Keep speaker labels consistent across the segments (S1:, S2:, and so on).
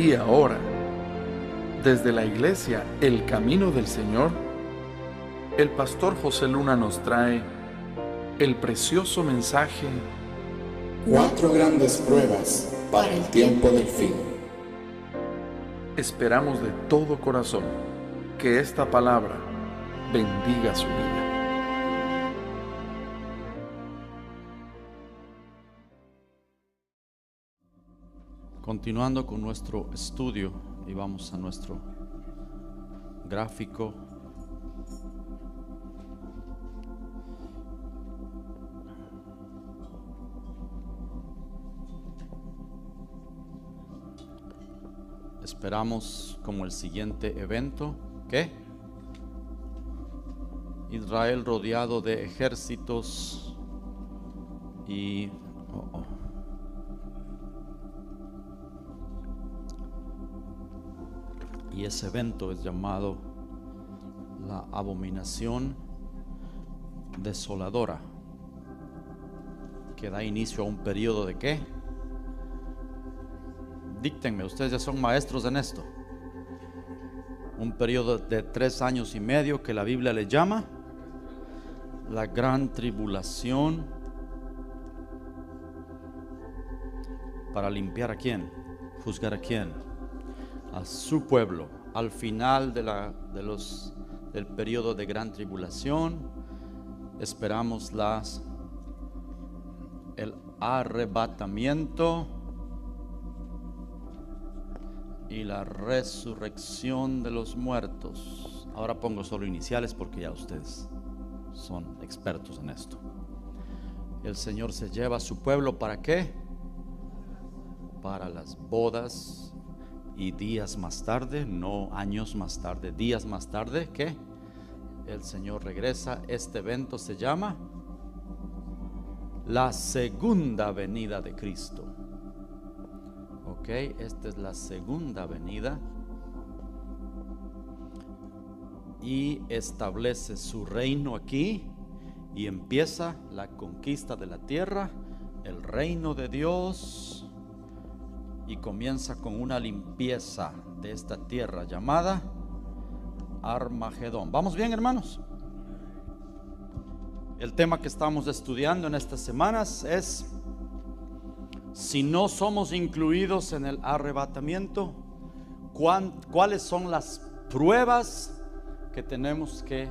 S1: Y ahora, desde la iglesia El Camino del Señor, el pastor José Luna nos trae el precioso mensaje:
S2: 4 grandes pruebas para el tiempo del fin.
S1: Esperamos de todo corazón que esta palabra bendiga su vida.
S3: Continuando con nuestro estudio, y vamos a nuestro gráfico. Esperamos como el siguiente evento, ¿qué? Israel rodeado de ejércitos y y ese evento es llamado la abominación desoladora, que da inicio a un periodo de ¿qué? Díctenme, ustedes ya son maestros en esto. Un periodo de 3 años y medio que la Biblia le llama la gran tribulación, para limpiar a quién, juzgar a quién, a su pueblo. Al final del periodo de gran tribulación esperamos el arrebatamiento y la resurrección de los muertos. Ahora pongo solo iniciales porque ya ustedes son expertos en esto. El Señor se lleva a su pueblo ¿para qué? Para las bodas, y días más tarde, no años más tarde, días más tarde, ¿qué? El Señor regresa. Este evento se llama la segunda venida de Cristo. Ok, esta es la segunda venida, y establece su reino aquí, y empieza la conquista de la tierra, el reino de Dios, y comienza con una limpieza de esta tierra llamada Armagedón. ¿Vamos bien, hermanos? El tema que estamos estudiando en estas semanas es: si no somos incluidos en el arrebatamiento, ¿cuáles son las pruebas que tenemos que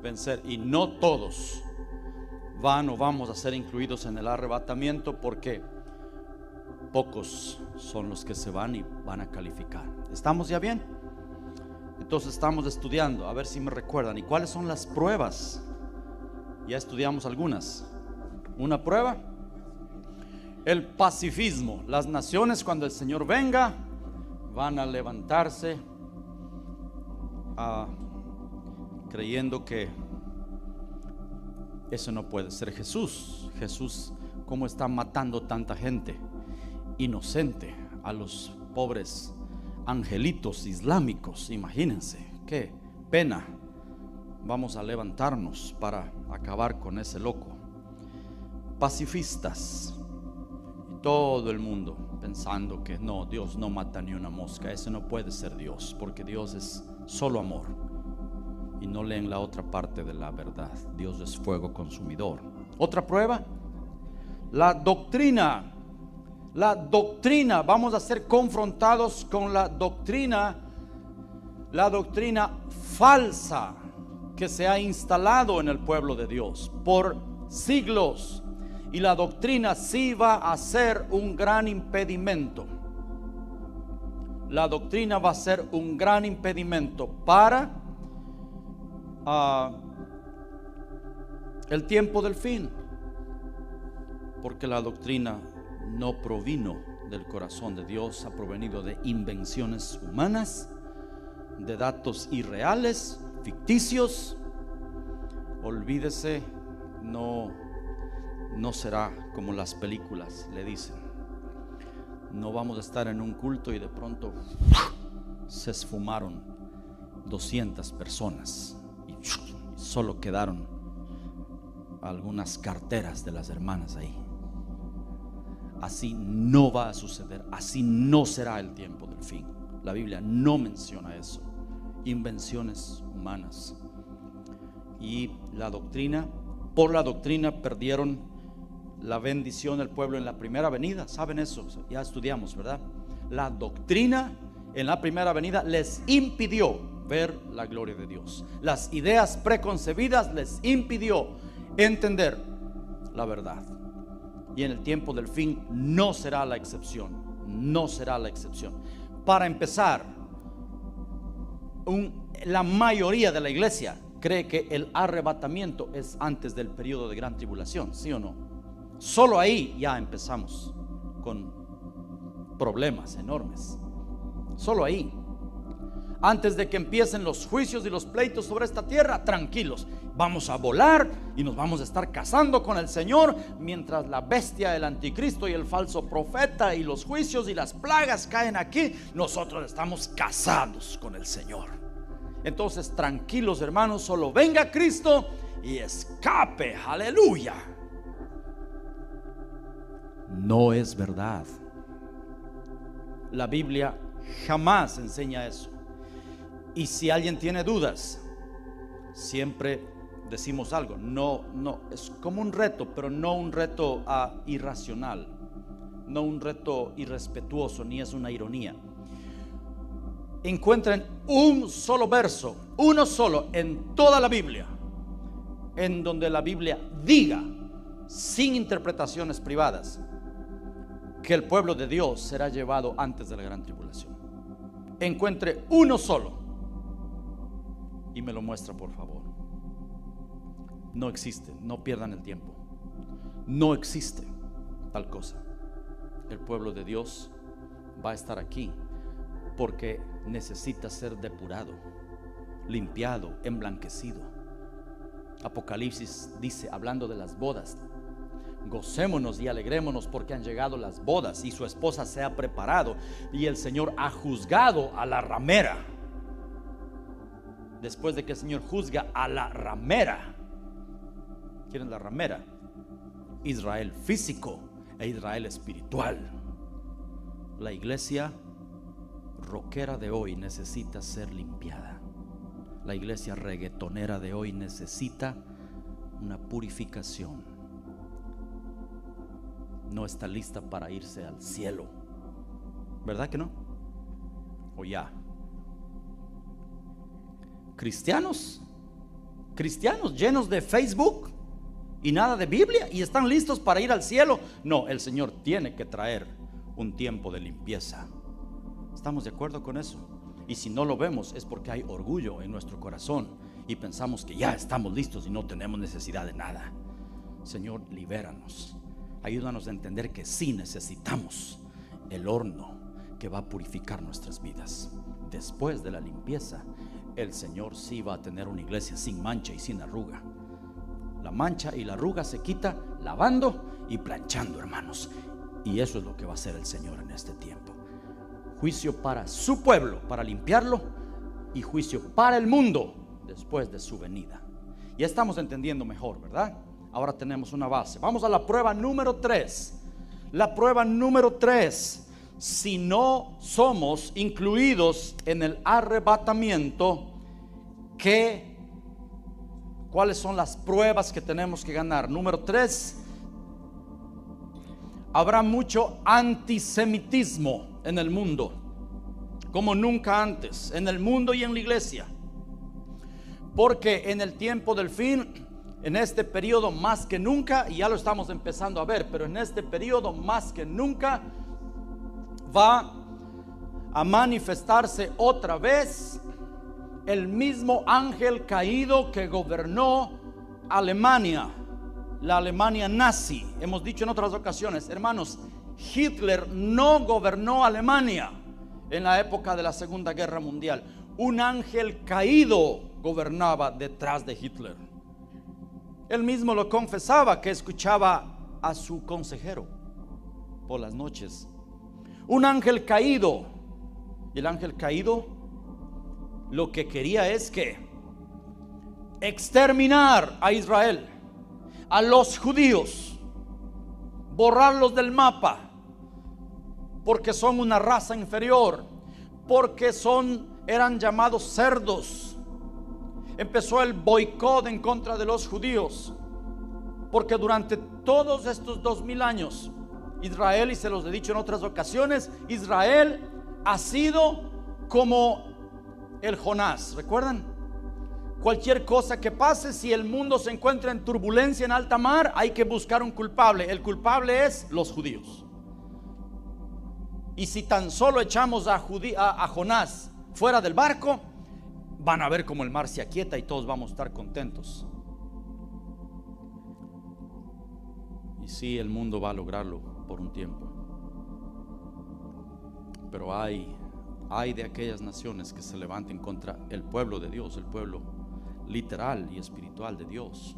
S3: vencer? Y no todos vamos a ser incluidos en el arrebatamiento, porque pocos son los que se van y van a calificar. ¿Estamos ya bien? Entonces estamos estudiando, a ver si me recuerdan. ¿Y cuáles son las pruebas? Ya estudiamos algunas. Una prueba: el pacifismo. Las naciones, cuando el Señor venga, van a levantarse creyendo que eso no puede ser Jesús. Jesús, ¿cómo está matando tanta gente inocente, a los pobres angelitos islámicos? Imagínense, qué pena. Vamos a levantarnos para acabar con ese loco. Pacifistas, todo el mundo pensando que no, Dios no mata ni una mosca. Ese no puede ser Dios, porque Dios es solo amor, y no leen la otra parte de la verdad. Dios es fuego consumidor. Otra prueba: la doctrina. La doctrina, vamos a ser confrontados con la doctrina falsa que se ha instalado en el pueblo de Dios por siglos. Y la doctrina sí va a ser un gran impedimento. La doctrina va a ser un gran impedimento para el tiempo del fin, porque la doctrina no provino del corazón de Dios, ha provenido de invenciones humanas, de datos irreales, ficticios. Olvídese, no será como las películas le dicen. No vamos a estar en un culto y de pronto se esfumaron 200 personas y solo quedaron algunas carteras de las hermanas ahí. Así no va a suceder, así no será el tiempo fin. La Biblia no menciona eso. Invenciones humanas. Y la doctrina, por la doctrina perdieron la bendición del pueblo en la primera venida. ¿Saben eso? Ya estudiamos, ¿verdad? La doctrina en la primera venida les impidió ver la gloria de Dios. Las ideas preconcebidas les impidió entender la verdad. Y en el tiempo del fin no será la excepción. No será la excepción. Para empezar, la mayoría de la iglesia cree que el arrebatamiento es antes del periodo de gran tribulación, ¿sí o no? Solo ahí ya empezamos con problemas enormes. Solo ahí. Antes de que empiecen los juicios y los pleitos sobre esta tierra, tranquilos, vamos a volar y nos vamos a estar casando con el Señor, mientras la bestia, el anticristo y el falso profeta y los juicios y las plagas caen aquí. Nosotros estamos casados con el Señor. Entonces, tranquilos, hermanos, solo venga Cristo y escape. Aleluya. No es verdad. La Biblia jamás enseña eso. Y si alguien tiene dudas, siempre decimos algo. No, es como un reto, pero no un reto irracional, no un reto irrespetuoso, ni es una ironía. Encuentren un solo verso, uno solo en toda la Biblia, en donde la Biblia diga, sin interpretaciones privadas, que el pueblo de Dios será llevado antes de la gran tribulación. Encuentre uno solo y me lo muestra, por favor. No existe, no pierdan el tiempo. No existe tal cosa. El pueblo de Dios va a estar aquí porque necesita ser depurado, limpiado, emblanquecido. Apocalipsis dice, hablando de las bodas: gocémonos y alegrémonos porque han llegado las bodas y su esposa se ha preparado y el Señor ha juzgado a la ramera. Después de que el Señor juzga a la ramera, ¿quién es la ramera? Israel físico e Israel espiritual. La iglesia rockera de hoy necesita ser limpiada. La iglesia reggaetonera de hoy necesita una purificación. No está lista para irse al cielo, ¿verdad que no? O ya. Cristianos llenos de Facebook y nada de Biblia, y están listos para ir al cielo. No, el Señor tiene que traer un tiempo de limpieza. ¿Estamos de acuerdo con eso? Y si no lo vemos es porque hay orgullo en nuestro corazón y pensamos que ya estamos listos y no tenemos necesidad de nada. Señor, libéranos. Ayúdanos a entender que sí necesitamos el horno que va a purificar nuestras vidas. Después de la limpieza, el Señor sí va a tener una iglesia sin mancha y sin arruga. La mancha y la arruga se quita lavando y planchando, hermanos. Y eso es lo que va a hacer el Señor en este tiempo. Juicio para su pueblo, para limpiarlo, y juicio para el mundo después de su venida. Ya estamos entendiendo mejor, ¿verdad? Ahora tenemos una base. Vamos a la prueba número 3. La prueba número 3. Si no somos incluidos en el arrebatamiento, ¿cuáles son las pruebas que tenemos que ganar? Número 3. Habrá mucho antisemitismo en el mundo, como nunca antes, en el mundo y en la iglesia. Porque en el tiempo del fin, en este periodo más que nunca, y ya lo estamos empezando a ver, pero en este periodo más que nunca va a manifestarse otra vez el mismo ángel caído que gobernó Alemania, la Alemania nazi. Hemos dicho en otras ocasiones, hermanos, Hitler no gobernó Alemania en la época de la Segunda Guerra Mundial. Un ángel caído gobernaba detrás de Hitler. Él mismo lo confesaba, que escuchaba a su consejero por las noches. Un ángel caído. Y el ángel caído lo que quería es que exterminar a Israel, a los judíos, borrarlos del mapa, porque son una raza inferior, porque eran llamados cerdos. Empezó el boicot en contra de los judíos, porque durante todos estos 2000 años Israel, y se los he dicho en otras ocasiones, Israel ha sido como el Jonás. ¿Recuerdan? Cualquier cosa que pase, si el mundo se encuentra en turbulencia en alta mar, hay que buscar un culpable. El culpable es los judíos. Y si tan solo echamos a Jonás fuera del barco, van a ver cómo el mar se aquieta y todos vamos a estar contentos. Y sí, el mundo va a lograrlo por un tiempo, pero hay de aquellas naciones que se levanten contra el pueblo de Dios, el pueblo literal y espiritual de Dios.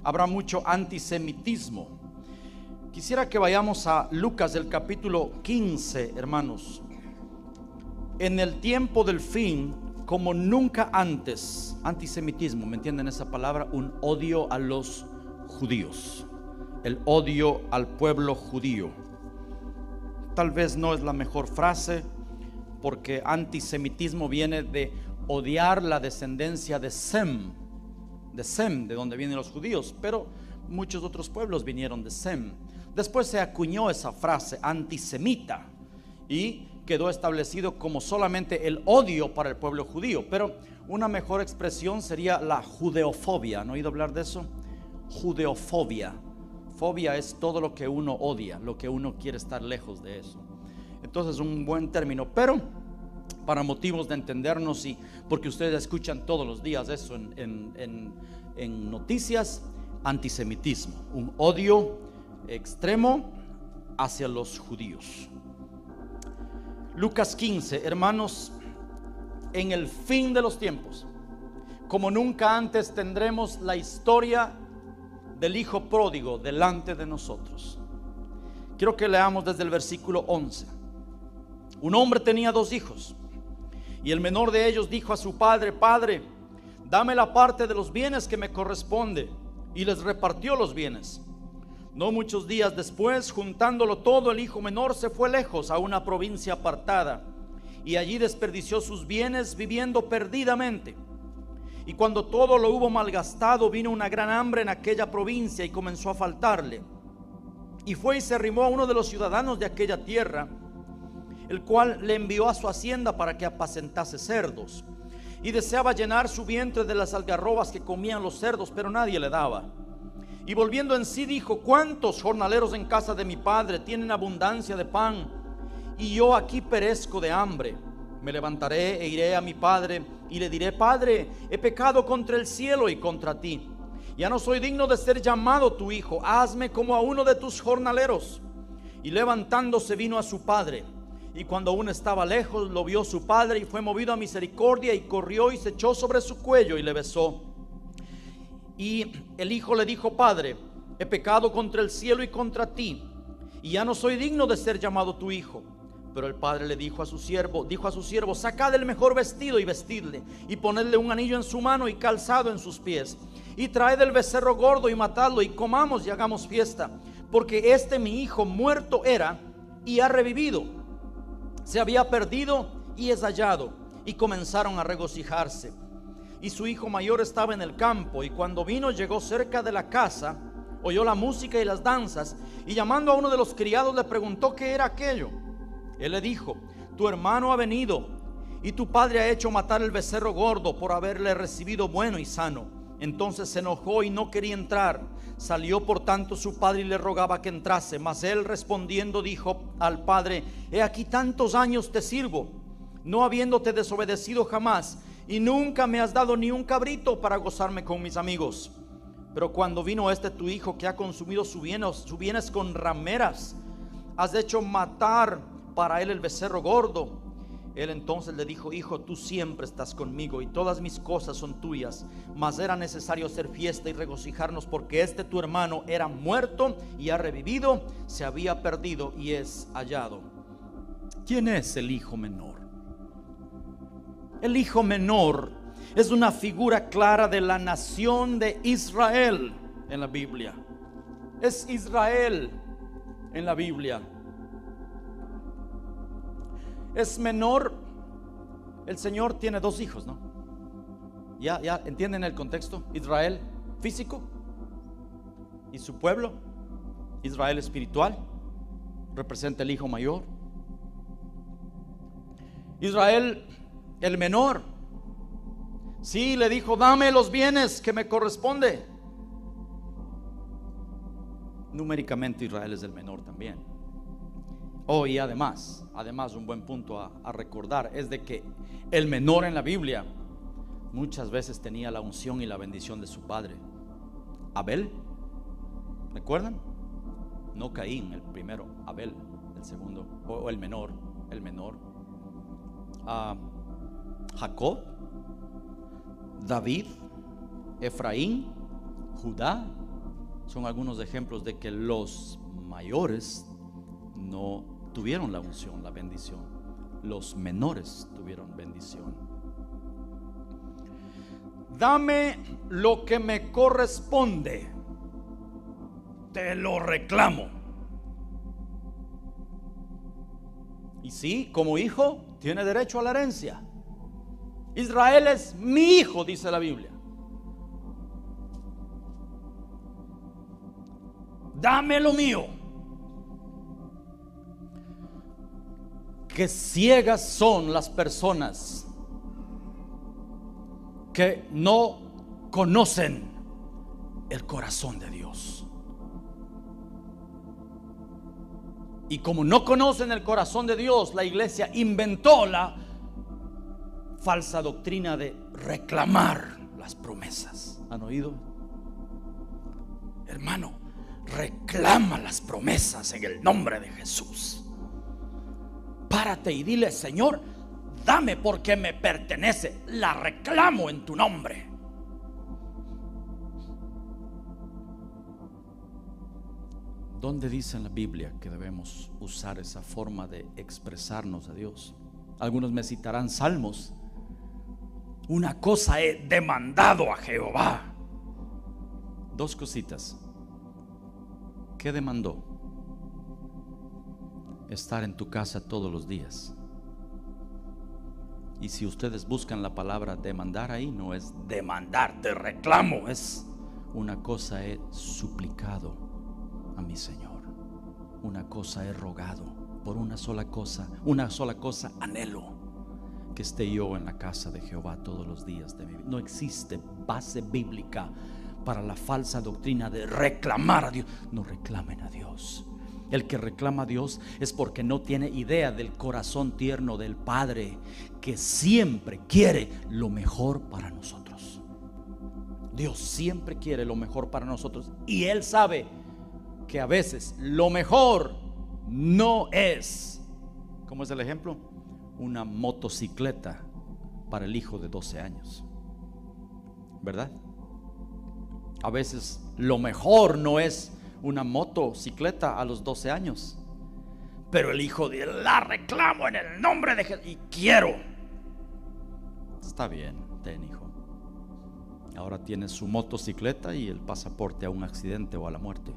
S3: Habrá mucho antisemitismo. Quisiera que vayamos a Lucas, el capítulo 15, hermanos. En el tiempo del fin, como nunca antes, antisemitismo, ¿me entienden esa palabra? Un odio a los judíos, el odio al pueblo judío. Tal vez no es la mejor frase, porque antisemitismo viene de odiar la descendencia de Sem, de donde vienen los judíos, pero muchos otros pueblos vinieron de Sem. Después se acuñó esa frase antisemita y quedó establecido como solamente el odio para el pueblo judío, pero una mejor expresión sería la judeofobia. ¿Han oído hablar de eso? Judeofobia. Fobia es todo lo que uno odia, lo que uno quiere estar lejos de eso. Entonces un buen término, pero para motivos de entendernos y porque ustedes escuchan todos los días eso en noticias, antisemitismo, un odio extremo hacia los judíos. Lucas 15, hermanos, en el fin de los tiempos, como nunca antes, tendremos la historia del hijo pródigo delante de nosotros. Quiero que leamos desde el versículo 11. Un hombre tenía 2 hijos, y el menor de ellos dijo a su padre: Padre, dame la parte de los bienes que me corresponde. Y les repartió los bienes. No muchos días después, juntándolo todo, el hijo menor se fue lejos a una provincia apartada, y allí desperdició sus bienes viviendo perdidamente. Y cuando todo lo hubo malgastado, vino una gran hambre en aquella provincia y comenzó a faltarle. Y fue y se arrimó a uno de los ciudadanos de aquella tierra, el cual le envió a su hacienda para que apacentase cerdos. Y deseaba llenar su vientre de las algarrobas que comían los cerdos, pero nadie le daba. Y volviendo en sí dijo: ¿Cuántos jornaleros en casa de mi padre tienen abundancia de pan, y yo aquí perezco de hambre? Me levantaré e iré a mi padre y le diré: Padre, he pecado contra el cielo y contra ti. Ya no soy digno de ser llamado tu hijo. Hazme como a uno de tus jornaleros. Y levantándose vino a su padre. Y cuando aún estaba lejos, lo vio su padre y fue movido a misericordia, y corrió y se echó sobre su cuello y le besó. Y el hijo le dijo: Padre, he pecado contra el cielo y contra ti, y ya no soy digno de ser llamado tu hijo. Pero el padre le dijo a su siervo: sacad el mejor vestido y vestidle, y ponedle un anillo en su mano y calzado en sus pies, y traed el becerro gordo y matadlo, y comamos y hagamos fiesta, porque este mi hijo muerto era y ha revivido, se había perdido y es hallado. Y comenzaron a regocijarse. Y su hijo mayor estaba en el campo, y cuando vino, llegó cerca de la casa, oyó la música y las danzas, y llamando a uno de los criados le preguntó qué era aquello. Él le dijo: tu hermano ha venido, y tu padre ha hecho matar el becerro gordo por haberle recibido bueno y sano. Entonces se enojó y no quería entrar. Salió por tanto su padre y le rogaba que entrase, mas él respondiendo dijo al padre: he aquí tantos años te sirvo, no habiéndote desobedecido jamás, y nunca me has dado ni un cabrito para gozarme con mis amigos. Pero cuando vino tu hijo, que ha consumido sus bienes con rameras, has hecho matar para él el becerro gordo. Él entonces le dijo: hijo, tú siempre estás conmigo y todas mis cosas son tuyas, mas era necesario hacer fiesta y regocijarnos, porque tu hermano era muerto y ha revivido, se había perdido y es hallado. ¿Quién es el hijo menor? El hijo menor es una figura clara de la nación de Israel en la Biblia. Es Israel en la Biblia. es menor. El Señor tiene dos hijos, ¿no? ¿Ya entienden el contexto? Israel físico y su pueblo, Israel espiritual, representa el hijo mayor. Israel, el menor, sí le dijo: dame los bienes que me corresponde. Numéricamente Israel es el menor también. Y además un buen punto a recordar es de que el menor en la Biblia muchas veces tenía la unción y la bendición de su padre. Abel, ¿recuerdan? No Caín, el primero, Abel, el segundo, o el menor. Jacob, David, Efraín, Judá, son algunos ejemplos de que los mayores no tuvieron la unción, la bendición. Los menores tuvieron bendición. Dame lo que me corresponde, te lo reclamo. Y sí, como hijo, tiene derecho a la herencia. Israel es mi hijo, dice la Biblia. Dame lo mío. Qué ciegas son las personas que no conocen el corazón de Dios. Y como no conocen el corazón de Dios, la iglesia inventó la falsa doctrina de reclamar las promesas. ¿Han oído? Hermano, reclama las promesas en el nombre de Jesús. Párate y dile: Señor, dame porque me pertenece, la reclamo en tu nombre. ¿Dónde dice en la Biblia que debemos usar esa forma de expresarnos a Dios? Algunos me citarán salmos. Una cosa he demandado a Jehová. Dos cositas. ¿Qué demandó? Estar en tu casa todos los días. Y si ustedes buscan la palabra demandar ahí, no es demandar, te reclamo, es una cosa he suplicado a mi Señor, una cosa he rogado, por una sola cosa anhelo, que esté yo en la casa de Jehová todos los días de mi vida. No existe base bíblica para la falsa doctrina de reclamar a Dios. No reclamen a Dios. El que reclama a Dios es porque no tiene idea del corazón tierno del Padre, que siempre quiere lo mejor para nosotros. Dios siempre quiere lo mejor para nosotros, y Él sabe que a veces lo mejor no es, ¿cómo es el ejemplo? Una motocicleta para el hijo de 12 años, ¿verdad? A veces lo mejor no es una motocicleta a los 12 años, pero el hijo de la reclamo en el nombre de Jesús y quiero. Está bien, ten, hijo. Ahora tiene su motocicleta y el pasaporte a un accidente o a la muerte.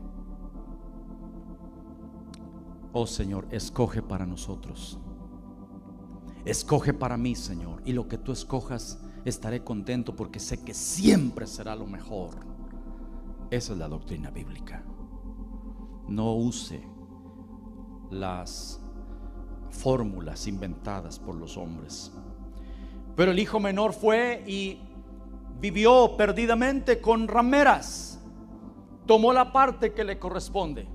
S3: Oh Señor, escoge para nosotros. Escoge para mí, Señor, y lo que tú escojas estaré contento, porque sé que siempre será lo mejor. Esa es la doctrina bíblica. No use las fórmulas inventadas por los hombres. Pero el hijo menor fue y vivió perdidamente con rameras. Tomó la parte que le corresponde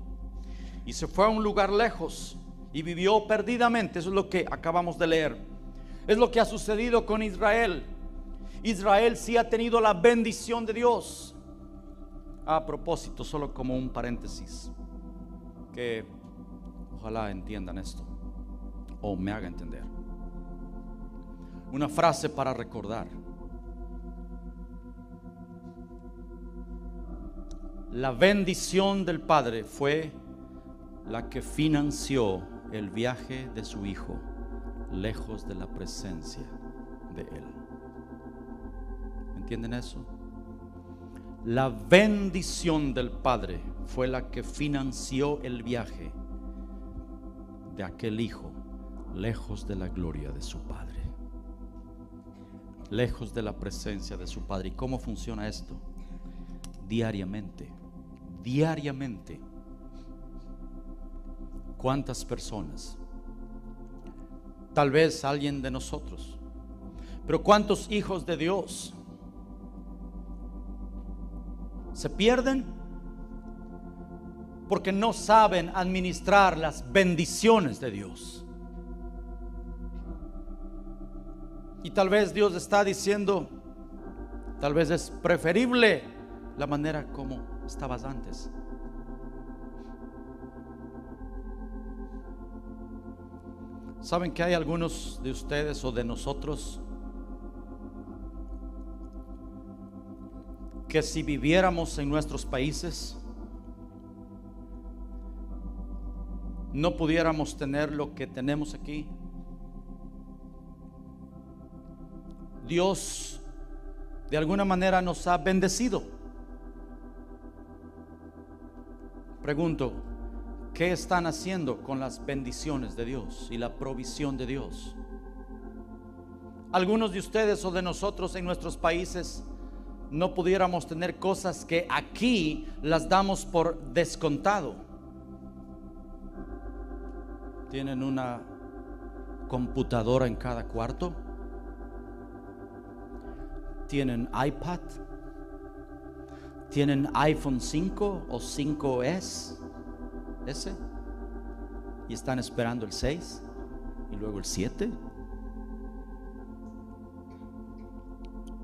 S3: y se fue a un lugar lejos y vivió perdidamente. Eso es lo que acabamos de leer. Es lo que ha sucedido con Israel. Israel sí ha tenido la bendición de Dios. A propósito, solo como un paréntesis, que ojalá entiendan esto o me haga entender. Una frase para recordar: la bendición del Padre fue la que financió el viaje de su hijo lejos de la presencia de él. ¿Entienden eso? La bendición del Padre fue la que financió el viaje de aquel hijo lejos de la gloria de su Padre, lejos de la presencia de su Padre. ¿Y cómo funciona esto? Diariamente, diariamente. ¿Cuántas personas? Tal vez alguien de nosotros, pero ¿cuántos hijos de Dios se pierden porque no saben administrar las bendiciones de Dios? Y tal vez Dios está diciendo, tal vez es preferible la manera como estabas antes. ¿Saben que hay algunos de ustedes o de nosotros que si viviéramos en nuestros países no pudiéramos tener lo que tenemos aquí? Dios de alguna manera nos ha bendecido. Pregunto, ¿qué están haciendo con las bendiciones de Dios y la provisión de Dios? Algunos de ustedes o de nosotros en nuestros países no pudiéramos tener cosas que aquí las damos por descontado. Tienen una computadora en cada cuarto, tienen iPad, tienen iPhone 5 o 5S y están esperando el 6 y luego el 7.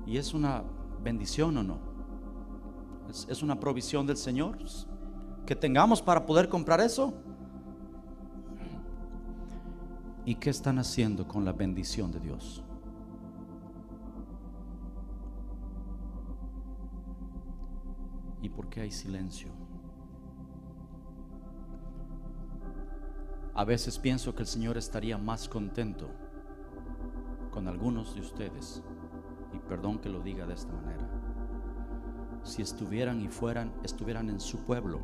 S3: ¿Y es una bendición o no? ¿Es una provisión del Señor que tengamos para poder comprar eso? ¿Y qué están haciendo con la bendición de Dios? ¿Y por qué hay silencio? A veces pienso que el Señor estaría más contento con algunos de ustedes, y perdón que lo diga de esta manera, si estuvieran en su pueblo,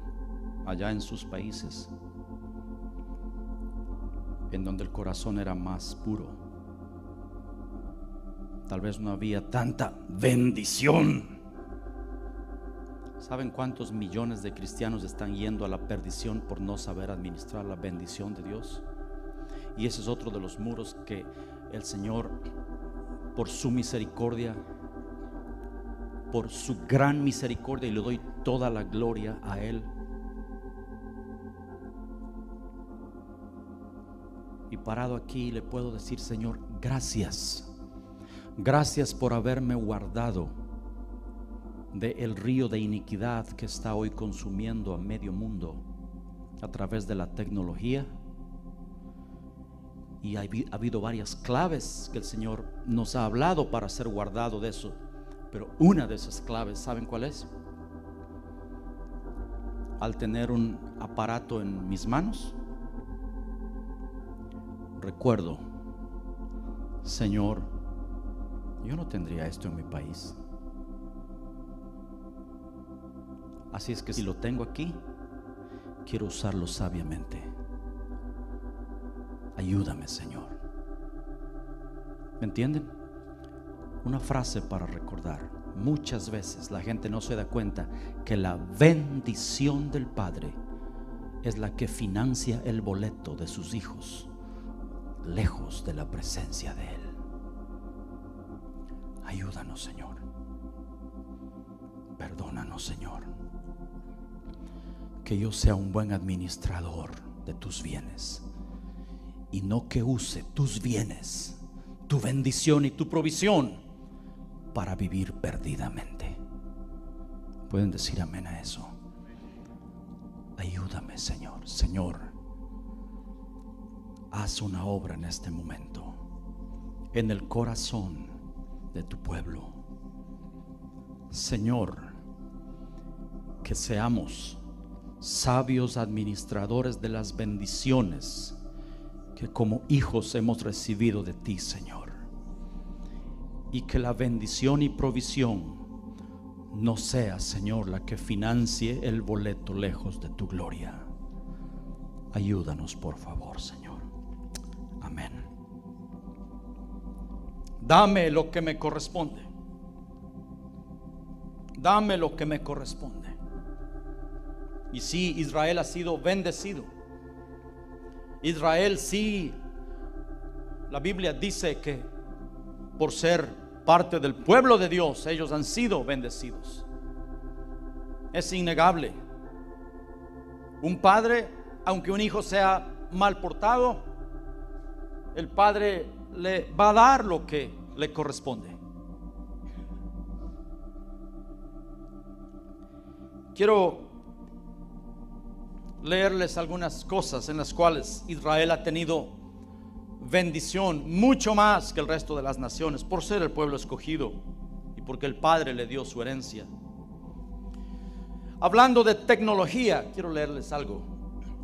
S3: allá en sus países, en donde el corazón era más puro. Tal vez no había tanta bendición. ¿Saben cuántos millones de cristianos están yendo a la perdición por no saber administrar la bendición de Dios? Y ese es otro de los muros que el Señor, por su misericordia, por su gran misericordia, y le doy toda la gloria a Él, y parado aquí le puedo decir: Señor, gracias. Gracias por haberme guardado del río de iniquidad que está hoy consumiendo a medio mundo a través de la tecnología. Y ha habido varias claves que el Señor nos ha hablado para ser guardado de eso. Pero una de esas claves, ¿saben cuál es? Al tener un aparato en mis manos, recuerdo: Señor, yo no tendría esto en mi país. Así es que si lo tengo aquí, quiero usarlo sabiamente. Ayúdame, Señor. ¿Me entienden? Una frase para recordar. Muchas veces la gente no se da cuenta que la bendición del Padre es la que financia el boleto de sus hijos lejos de la presencia de Él. Ayúdanos, Señor. Perdónanos, Señor. Que yo sea un buen administrador de tus bienes y no que use tus bienes, tu bendición y tu provisión para vivir perdidamente. ¿Pueden decir amén a eso? Ayúdame, Señor. Señor, haz una obra en este momento en el corazón de tu pueblo. Señor, que seamos sabios administradores de las bendiciones que como hijos hemos recibido de ti, Señor. Y que la bendición y provisión no sea, Señor, la que financie el boleto lejos de tu gloria. Ayúdanos, por favor, Señor. Amén. Dame lo que me corresponde. Dame lo que me corresponde. Y sí, Israel ha sido bendecido. Israel sí, la Biblia dice que por ser parte del pueblo de Dios, ellos han sido bendecidos. Es innegable. Un padre, aunque un hijo sea mal portado, el padre le va a dar lo que le corresponde. Quiero leerles algunas cosas en las cuales Israel ha tenido bendición mucho más que el resto de las naciones, por ser el pueblo escogido y porque el Padre le dio su herencia. Hablando de tecnología, quiero leerles algo.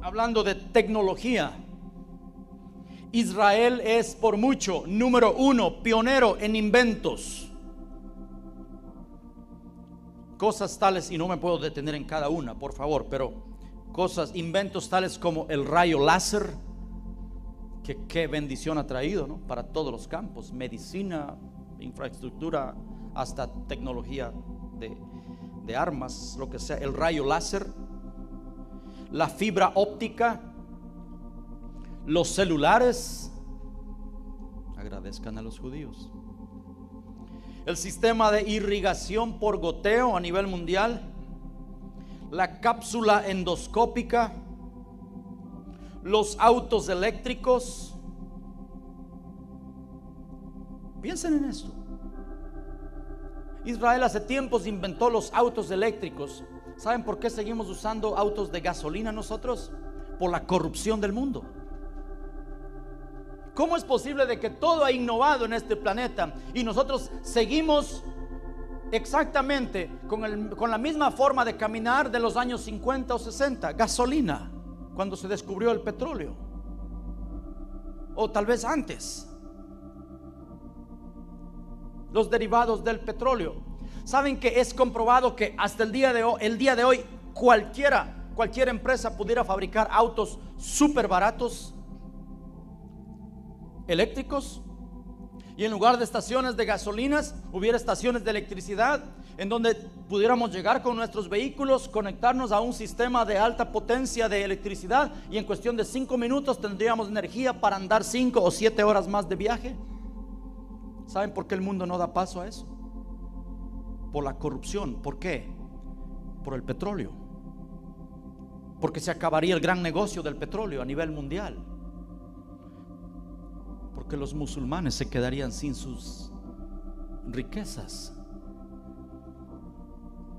S3: Hablando de tecnología, Israel es por mucho número 1, pionero en inventos. Cosas tales, y no me puedo detener en cada una, por favor, pero cosas, inventos tales como el rayo láser, que qué bendición ha traído, ¿no? Para todos los campos, medicina, infraestructura, hasta tecnología de armas, lo que sea, el rayo láser, la fibra óptica, los celulares. Agradezcan a los judíos. El sistema de irrigación por goteo a nivel mundial, la cápsula endoscópica, los autos eléctricos. Piensen en esto. Israel hace tiempos inventó los autos eléctricos. ¿Saben por qué seguimos usando autos de gasolina nosotros? Por la corrupción del mundo. ¿Cómo es posible de que todo ha innovado en este planeta y nosotros seguimos exactamente con la misma forma de caminar de los años 50 o 60? Gasolina, cuando se descubrió el petróleo, o tal vez antes, los derivados del petróleo. Saben que es comprobado que hasta el día de hoy cualquier empresa pudiera fabricar autos súper baratos eléctricos, y en lugar de estaciones de gasolinas hubiera estaciones de electricidad en donde pudiéramos llegar con nuestros vehículos, conectarnos a un sistema de alta potencia de electricidad, y en cuestión de 5 minutos tendríamos energía para andar 5 o 7 horas más de viaje. ¿Saben por qué el mundo no da paso a eso? Por la corrupción. ¿Por qué? Por el petróleo. Porque se acabaría el gran negocio del petróleo a nivel mundial. Porque los musulmanes se quedarían sin sus riquezas.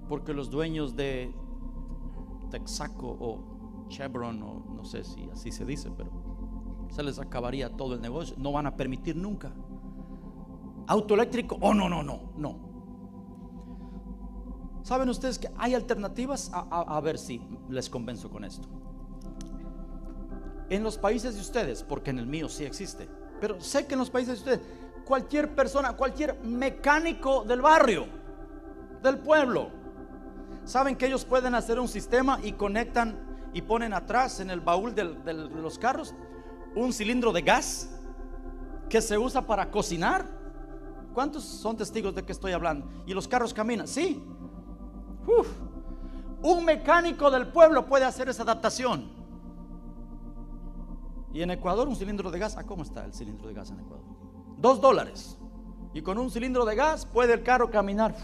S3: Porque los dueños de Texaco o Chevron, o no sé si así se dice, pero se les acabaría todo el negocio. No van a permitir nunca auto eléctrico. Oh, no. ¿Saben ustedes que hay alternativas? A ver si les convenzo con esto. En los países de ustedes, porque en el mío sí existe, pero sé que en los países de ustedes, cualquier persona, cualquier mecánico del barrio, del pueblo, saben que ellos pueden hacer un sistema y conectan y ponen atrás en el baúl de los carros un cilindro de gas que se usa para cocinar. ¿Cuántos son testigos de que estoy hablando? Y los carros caminan, sí. Un mecánico del pueblo puede hacer esa adaptación. Y en Ecuador un cilindro de gas, ¿cómo está el cilindro de gas en Ecuador? $2. Y con un cilindro de gas puede el carro caminar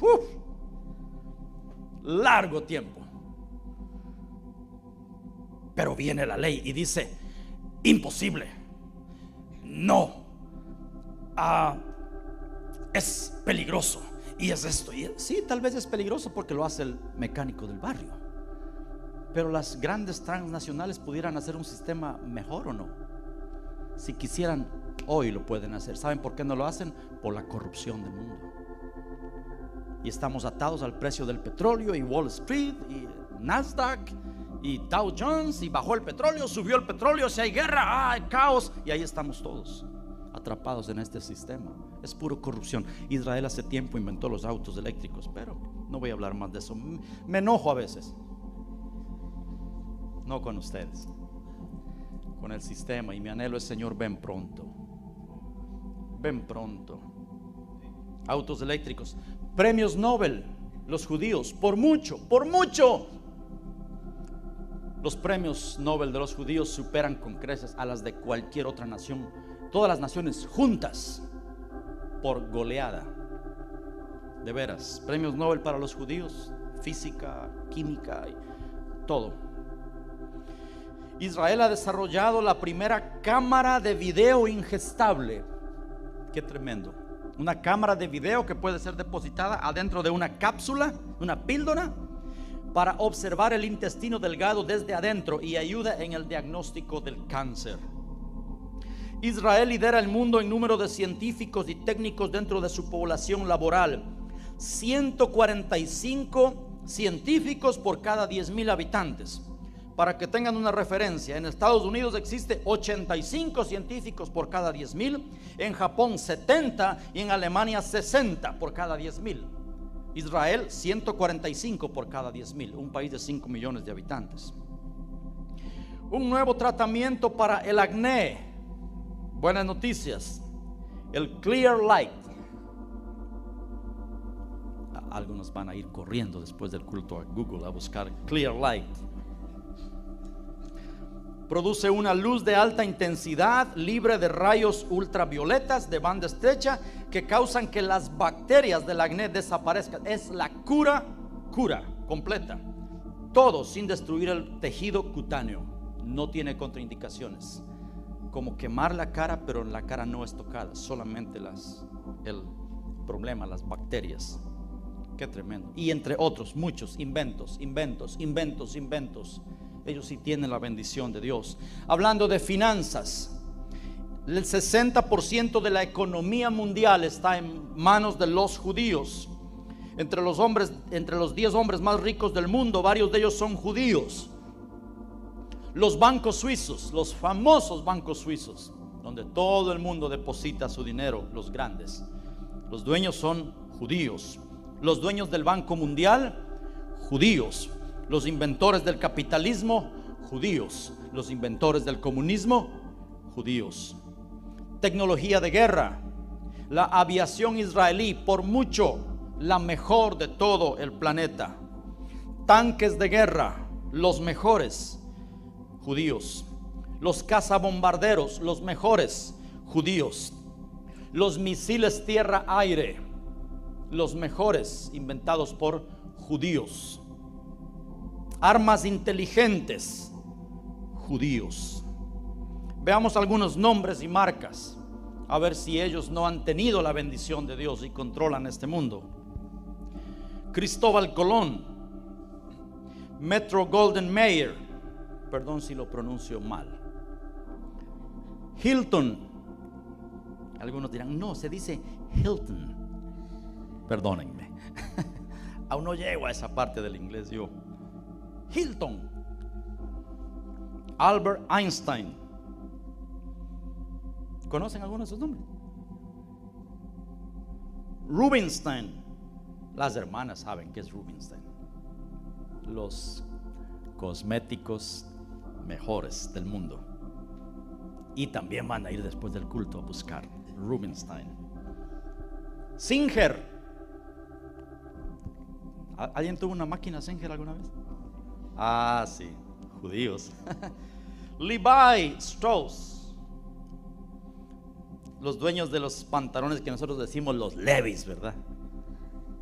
S3: largo tiempo. Pero viene la ley y dice: imposible, no, es peligroso. Y es esto, y sí, tal vez es peligroso porque lo hace el mecánico del barrio, pero las grandes transnacionales pudieran hacer un sistema mejor, ¿o no? Si quisieran, hoy lo pueden hacer. ¿Saben por qué no lo hacen? Por la corrupción del mundo. Y estamos atados al precio del petróleo, y Wall Street, y Nasdaq, y Dow Jones, y bajó el petróleo, subió el petróleo, si hay guerra, hay caos, y ahí estamos todos atrapados en este sistema. Es puro corrupción. Israel hace tiempo inventó los autos eléctricos, pero no voy a hablar más de eso. Me enojo a veces, no con ustedes, con el sistema, y mi anhelo es: Señor, ven pronto, ven pronto. autos eléctricos. Premios Nobel, los judíos, por mucho, por mucho. Los premios Nobel de los judíos superan con creces a las de cualquier otra nación. Todas las naciones juntas, por goleada. De veras, premios Nobel para los judíos, física, química, todo. Israel ha desarrollado la primera cámara de video ingestable. Qué tremendo. Una cámara de video que puede ser depositada adentro de una cápsula, una píldora, para observar el intestino delgado desde adentro y ayuda en el diagnóstico del cáncer. Israel lidera el mundo en número de científicos y técnicos dentro de su población laboral. 145 científicos por cada 10,000 habitantes. Para que tengan una referencia, en Estados Unidos existe 85 científicos por cada 10,000, en Japón 70 y en Alemania 60 por cada 10,000. Israel 145 por cada 10,000, un país de 5 millones de habitantes. Un nuevo tratamiento para el acné. Buenas noticias. El Clear Light. Algunos van a ir corriendo después del culto a Google a buscar Clear Light. Produce una luz de alta intensidad libre de rayos ultravioletas de banda estrecha que causan que las bacterias del acné desaparezcan. Es la cura completa. Todo sin destruir el tejido cutáneo. No tiene contraindicaciones. Como quemar la cara, pero la cara no es tocada, solamente el problema, las bacterias. Qué tremendo. Y entre otros muchos inventos. Ellos sí tienen la bendición de Dios. Hablando de finanzas, el 60% de la economía mundial está en manos de los judíos. Entre los 10 hombres más ricos del mundo, varios de ellos son judíos. Los bancos suizos, los famosos bancos suizos, donde todo el mundo deposita su dinero, los grandes, los dueños son judíos. Los dueños del Banco Mundial, judíos. Los inventores del capitalismo, judíos. Los inventores del comunismo, judíos. Tecnología de guerra. La aviación israelí, por mucho, la mejor de todo el planeta. Tanques de guerra, los mejores, judíos. Los cazabombarderos, los mejores, judíos. Los misiles tierra-aire, los mejores, inventados por judíos. Armas inteligentes, judíos. Veamos algunos nombres y marcas, a ver si ellos no han tenido la bendición de Dios y controlan este mundo. Cristóbal Colón, Metro Golden Mayer, perdón si lo pronuncio mal. Hilton, algunos dirán, no, se dice Hilton. Perdónenme, aún no llego a esa parte del inglés yo. Hilton. Albert Einstein. ¿Conocen algunos de sus nombres? Rubinstein. Las hermanas saben qué es Rubinstein. Los cosméticos mejores del mundo. Y también van a ir después del culto a buscar Rubinstein. Singer. ¿Alguien tuvo una máquina Singer alguna vez? Ah, sí, judíos. Levi Strauss, los dueños de los pantalones que nosotros decimos los Levi's, ¿verdad?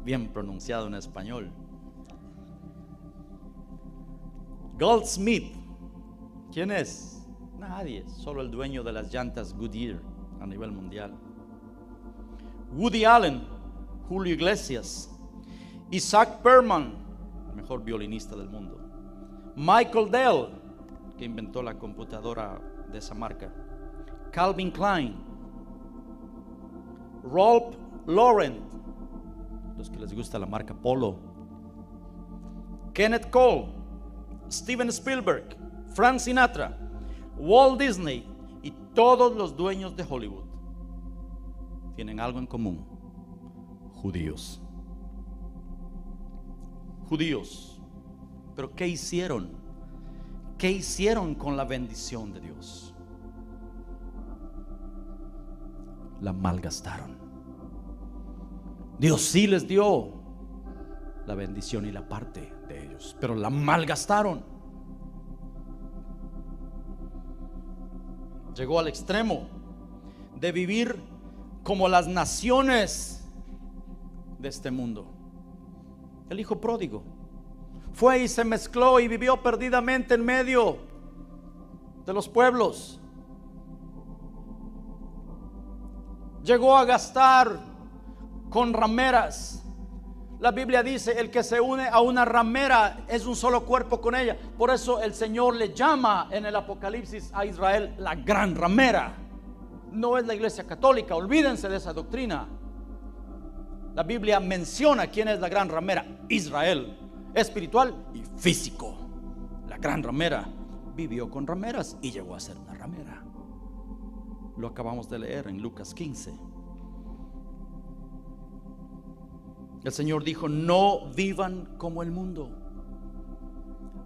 S3: Bien pronunciado en español. Goldsmith, ¿quién es? Nadie, solo el dueño de las llantas Goodyear a nivel mundial. Woody Allen, Julio Iglesias. Isaac Perman, el mejor violinista del mundo. Michael Dell, que inventó la computadora de esa marca. Calvin Klein. Ralph Lauren, los que les gusta la marca Polo. Kenneth Cole, Steven Spielberg, Frank Sinatra, Walt Disney y todos los dueños de Hollywood tienen algo en común: judíos. Judíos. Pero ¿qué hicieron? ¿Qué hicieron con la bendición de Dios? La malgastaron. Dios sí les dio la bendición y la parte de ellos, pero la malgastaron. Llegó al extremo de vivir como las naciones de este mundo. El hijo pródigo fue y se mezcló y vivió perdidamente en medio de los pueblos. Llegó a gastar con rameras. La Biblia dice: el que se une a una ramera es un solo cuerpo con ella. Por eso el Señor le llama en el Apocalipsis a Israel la gran ramera. No es la iglesia católica, olvídense de esa doctrina. La Biblia menciona quién es la gran ramera: Israel, espiritual y físico. La gran ramera vivió con rameras y llegó a ser una ramera. Lo acabamos de leer en Lucas 15. El Señor dijo: no vivan como el mundo.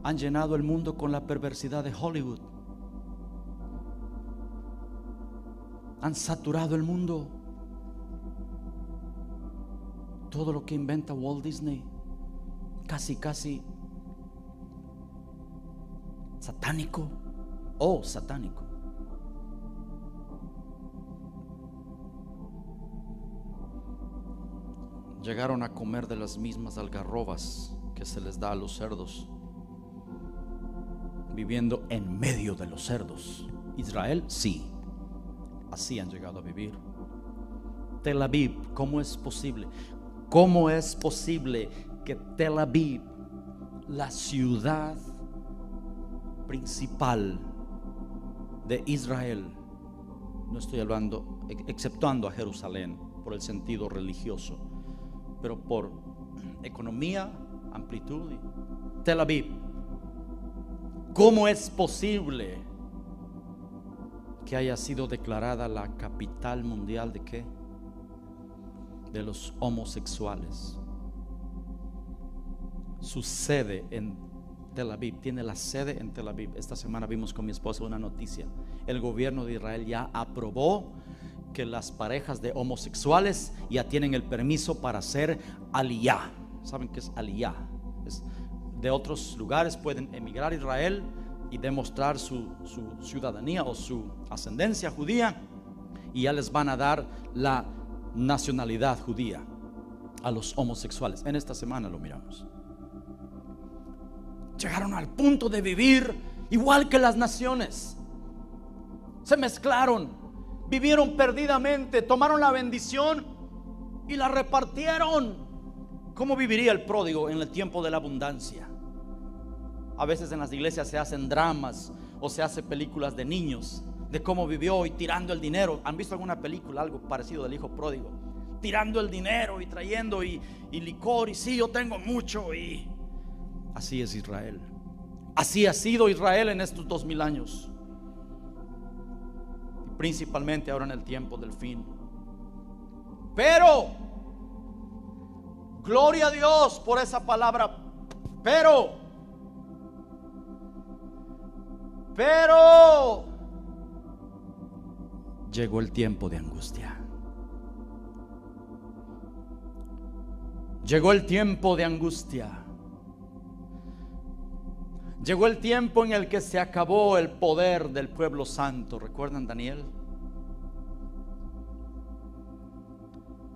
S3: Han llenado el mundo con la perversidad de Hollywood. Han saturado el mundo. Todo lo que inventa Walt Disney, casi satánico. Oh, satánico. Llegaron a comer de las mismas algarrobas que se les da a los cerdos, viviendo en medio de los cerdos. Israel, sí, así han llegado a vivir. Tel Aviv, ¿cómo es posible? ¿Cómo es posible que Tel Aviv, la ciudad principal de Israel, no estoy hablando, exceptuando a Jerusalén por el sentido religioso, pero por economía, amplitud, Tel Aviv, ¿cómo es posible que haya sido declarada la capital mundial de qué? De los homosexuales? Su sede en Tel Aviv, tiene la sede en Tel Aviv. Esta semana vimos con mi esposa una noticia. El gobierno de Israel ya aprobó que las parejas de homosexuales ya tienen el permiso para hacer aliyá. ¿Saben qué es aliyá? De otros lugares pueden emigrar a Israel y demostrar su ciudadanía o su ascendencia judía, y ya les van a dar la nacionalidad judía a los homosexuales. En esta semana lo miramos. Llegaron al punto de vivir igual que las naciones. Se mezclaron, vivieron perdidamente, tomaron la bendición y la repartieron. ¿Cómo viviría el pródigo en el tiempo de la abundancia? A veces en las iglesias se hacen dramas o se hacen películas de niños de cómo vivió y tirando el dinero. ¿Han visto alguna película, algo parecido del hijo pródigo? Tirando el dinero y trayendo y licor, y sí, yo tengo mucho. Y así es Israel. Así ha sido Israel en estos 2000 años, y principalmente ahora en el tiempo del fin. Pero gloria a Dios por esa palabra. Pero llegó el tiempo de angustia. Llegó el tiempo de angustia. Llegó el tiempo en el que se acabó el poder del pueblo santo. ¿Recuerdan Daniel?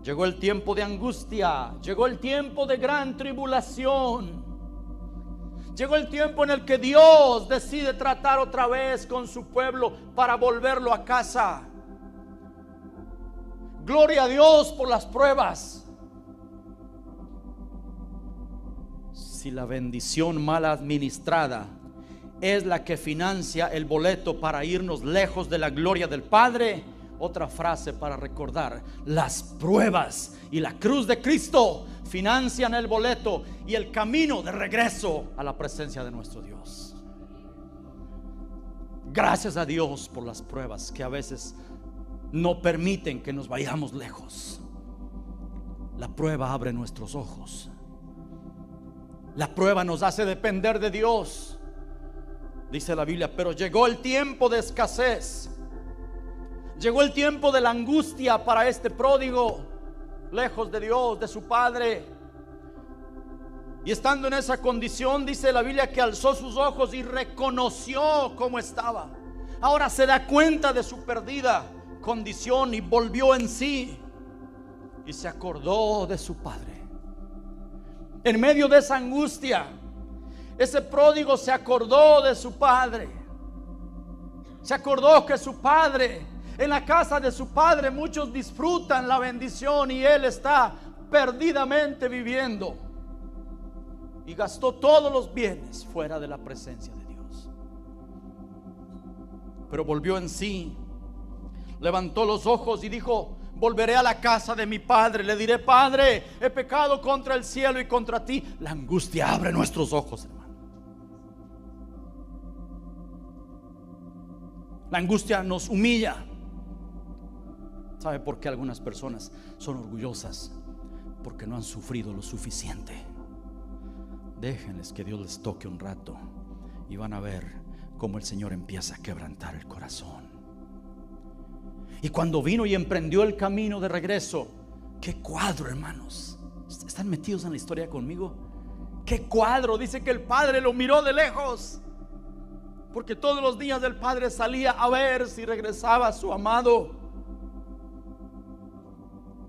S3: Llegó el tiempo de angustia. Llegó el tiempo de gran tribulación. Llegó el tiempo en el que Dios decide tratar otra vez con su pueblo para volverlo a casa. Gloria a Dios por las pruebas. Si la bendición mal administrada es la que financia el boleto para irnos lejos de la gloria del Padre, otra frase para recordar: las pruebas y la cruz de Cristo financian el boleto y el camino de regreso a la presencia de nuestro Dios. Gracias a Dios por las pruebas que a veces no permiten que nos vayamos lejos. La prueba abre nuestros ojos. La prueba nos hace depender de Dios. Dice la Biblia: pero llegó el tiempo de escasez. Llegó el tiempo de la angustia para este pródigo. lejos de Dios, de su Padre. Y estando en esa condición, dice la Biblia que alzó sus ojos y reconoció cómo estaba. Ahora se da cuenta de su perdida condición y volvió en sí y se acordó de su padre. En medio de esa angustia, ese pródigo se acordó de su padre. Se acordó que su padre, en la casa de su padre, muchos disfrutan la bendición y él está perdidamente viviendo. Y gastó todos los bienes fuera de la presencia de Dios. Pero volvió en sí, levantó los ojos y dijo: volveré a la casa de mi padre, le diré: Padre, he pecado contra el cielo y contra ti. La angustia abre nuestros ojos, hermano. La angustia nos humilla. ¿Sabe por qué algunas personas son orgullosas? Porque no han sufrido lo suficiente. Déjenles que Dios les toque un rato y van a ver cómo el Señor empieza a quebrantar el corazón. Y cuando vino y emprendió el camino de regreso, qué cuadro, hermanos. ¿Están metidos en la historia conmigo? Qué cuadro. Dice que el padre lo miró de lejos, porque todos los días el padre salía a ver si regresaba su amado.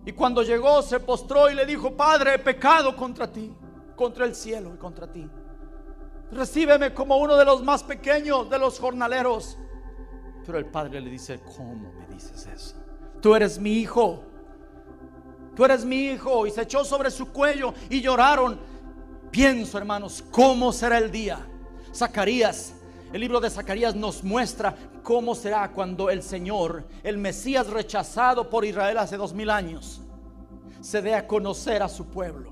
S3: Y cuando llegó, se postró y le dijo: Padre, he pecado contra ti, contra el cielo y contra ti. Recíbeme como uno de los más pequeños de los jornaleros. Pero el padre le dice: ¿cómo me dices eso? Tú eres mi hijo. Tú eres mi hijo. Y se echó sobre su cuello y lloraron. Pienso, hermanos, cómo será el día. Zacarías, el libro de Zacarías nos muestra cómo será cuando el Señor, el Mesías rechazado por Israel hace 2000 años, se dé a conocer a su pueblo.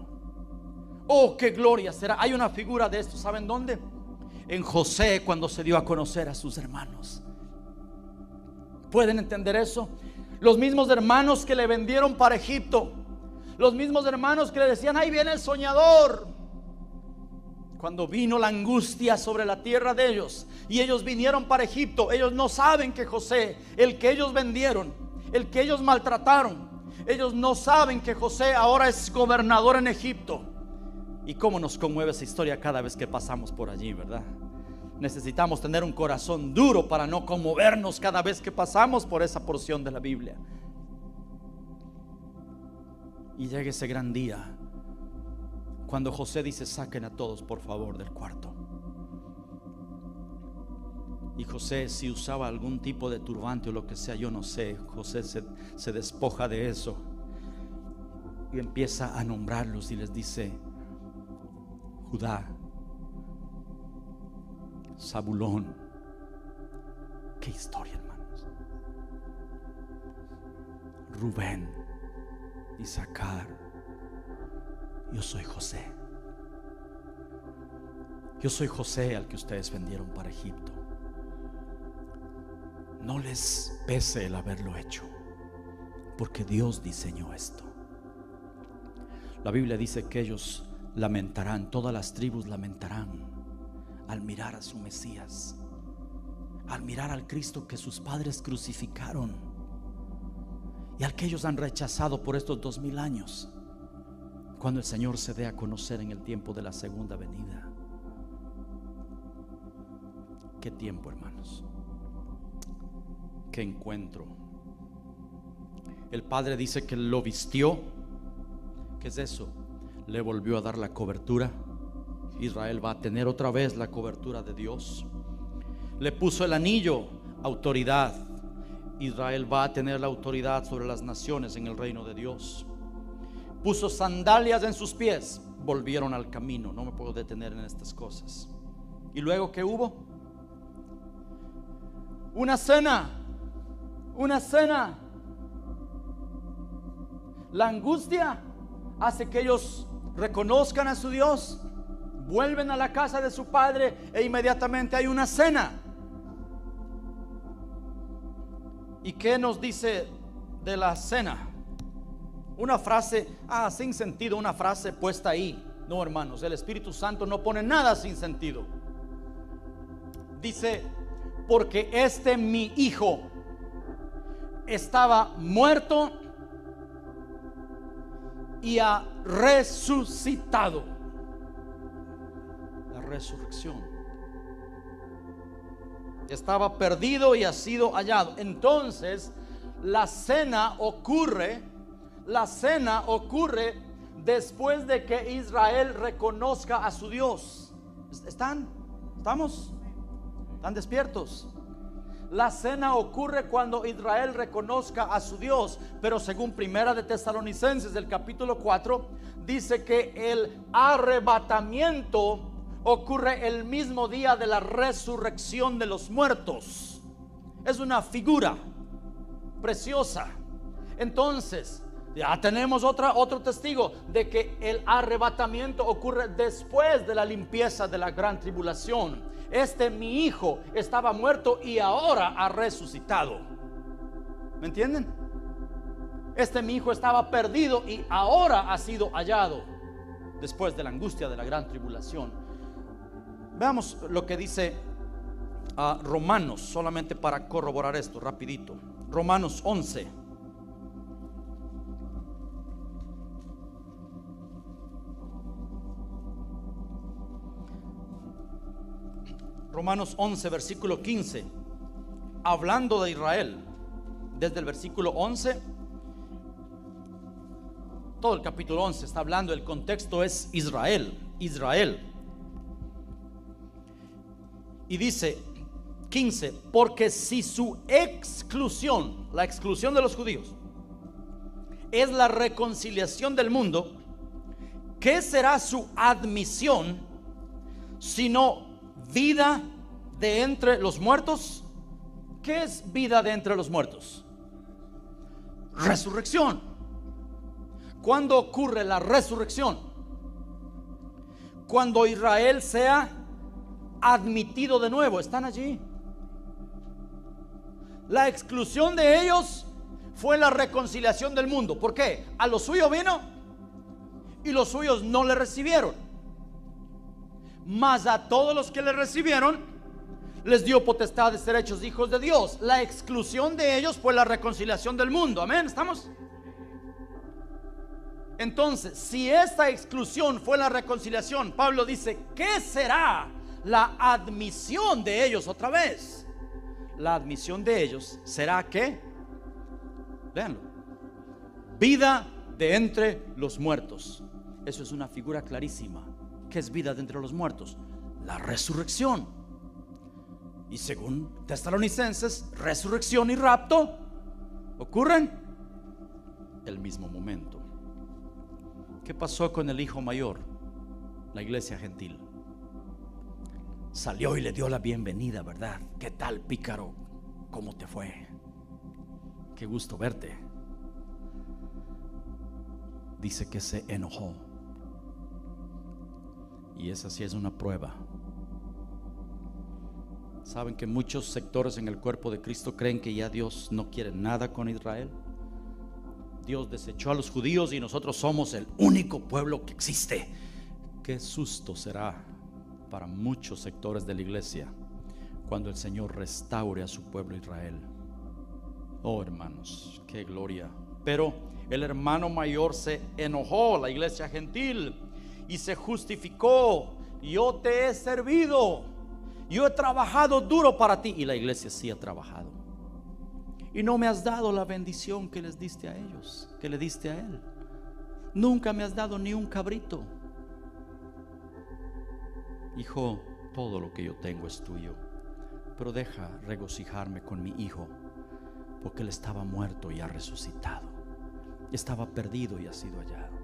S3: Oh, qué gloria será. Hay una figura de esto, ¿saben dónde? En José, cuando se dio a conocer a sus hermanos. ¿Pueden entender eso? Los mismos hermanos que le vendieron para Egipto, los mismos hermanos que le decían: ahí viene el soñador. Cuando vino la angustia sobre la tierra de ellos y ellos vinieron para Egipto, ellos no saben que José, el que ellos vendieron, el que ellos maltrataron, ellos no saben que José ahora es gobernador en Egipto. Y cómo nos conmueve esa historia cada vez que pasamos por allí, ¿verdad? Necesitamos tener un corazón duro para no conmovernos cada vez que pasamos por esa porción de la Biblia. Y llega ese gran día cuando José dice: saquen a todos por favor del cuarto. Y José, si usaba algún tipo de turbante o lo que sea, yo no sé, José se despoja de eso y empieza a nombrarlos y les dice: Judá, Zabulón. Qué historia, hermanos. Rubén, Isaacar. Yo soy José. Yo soy José al que ustedes vendieron para Egipto. No les pese el haberlo hecho, porque Dios diseñó esto. La Biblia dice que ellos lamentarán, todas las tribus lamentarán al mirar a su Mesías, al mirar al Cristo que sus padres crucificaron y al que ellos han rechazado por estos 2000 años, cuando el Señor se dé a conocer en el tiempo de la segunda venida. Qué tiempo, hermanos. Qué encuentro. El Padre dice que lo vistió. ¿Qué es eso? Le volvió a dar la cobertura. Israel va a tener otra vez la cobertura de Dios. Le puso el anillo, autoridad. Israel va a tener la autoridad sobre las naciones en el reino de Dios. Puso sandalias en sus pies. Volvieron al camino. No me puedo detener en estas cosas. ¿Y luego qué hubo? Una cena. Una cena. La angustia hace que ellos reconozcan a su Dios, vuelven a la casa de su padre e inmediatamente hay una cena. ¿Y qué nos dice de la cena? Una frase sin sentido, una frase puesta ahí. No, hermanos, el Espíritu Santo no pone nada sin sentido. Dice: porque mi hijo estaba muerto y ha resucitado. La resurrección. Estaba perdido y ha sido hallado. Entonces, la cena ocurre después de que Israel reconozca a su Dios. ¿Estamos? ¿Están despiertos? La cena ocurre cuando Israel reconozca a su Dios. Pero según Primera de Tesalonicenses, del capítulo 4, dice que el arrebatamiento ocurre el mismo día de la resurrección de los muertos. Es una figura preciosa. Entonces, ya tenemos otro testigo de que el arrebatamiento ocurre después de la limpieza de la gran tribulación. Mi hijo estaba muerto y ahora ha resucitado. ¿Me entienden? Mi hijo estaba perdido y ahora ha sido hallado después de la angustia de la gran tribulación. Veamos lo que dice Romanos, solamente para corroborar esto rapidito. Romanos 11. Romanos 11, versículo 15. Hablando de Israel, desde el versículo 11, todo el capítulo 11 está hablando, el contexto es Israel. Y dice 15, porque si su exclusión, la exclusión de los judíos, es la reconciliación del mundo, ¿qué será su admisión sino vida de entre los muertos? ¿Qué es vida de entre los muertos? Resurrección. ¿Cuándo ocurre la resurrección? Cuando Israel sea admitido de nuevo. ¿Están allí? La exclusión de ellos fue la reconciliación del mundo. ¿Por qué? A lo suyo vino y los suyos no le recibieron. Mas a todos los que le recibieron les dio potestad de ser hechos hijos de Dios. La exclusión de ellos fue la reconciliación del mundo. Amén, ¿estamos? Entonces, si esta exclusión fue la reconciliación, Pablo dice, ¿qué será la admisión de ellos otra vez? La admisión de ellos será que, léanlo, vida de entre los muertos. Eso es una figura clarísima. ¿Qué es vida de entre los muertos? La resurrección. Y según Tesalonicenses, resurrección y rapto ocurren el mismo momento. ¿Qué pasó con el hijo mayor? La iglesia gentil salió y le dio la bienvenida, ¿verdad? ¿Qué tal, pícaro? ¿Cómo te fue? Qué gusto verte. Dice que se enojó. Y esa sí es una prueba. ¿Saben que muchos sectores en el cuerpo de Cristo creen que ya Dios no quiere nada con Israel? Dios desechó a los judíos y nosotros somos el único pueblo que existe. Qué susto será para muchos sectores de la iglesia cuando el Señor restaure a su pueblo Israel. Oh, hermanos, qué gloria. Pero el hermano mayor se enojó, la iglesia gentil, y se justificó. Yo te he servido, yo he trabajado duro para ti. Y la iglesia sí ha trabajado. Y no me has dado la bendición que les diste a ellos, que le diste a él. Nunca me has dado ni un cabrito. Hijo, todo lo que yo tengo es tuyo, pero deja regocijarme con mi hijo, porque él estaba muerto y ha resucitado, estaba perdido y ha sido hallado.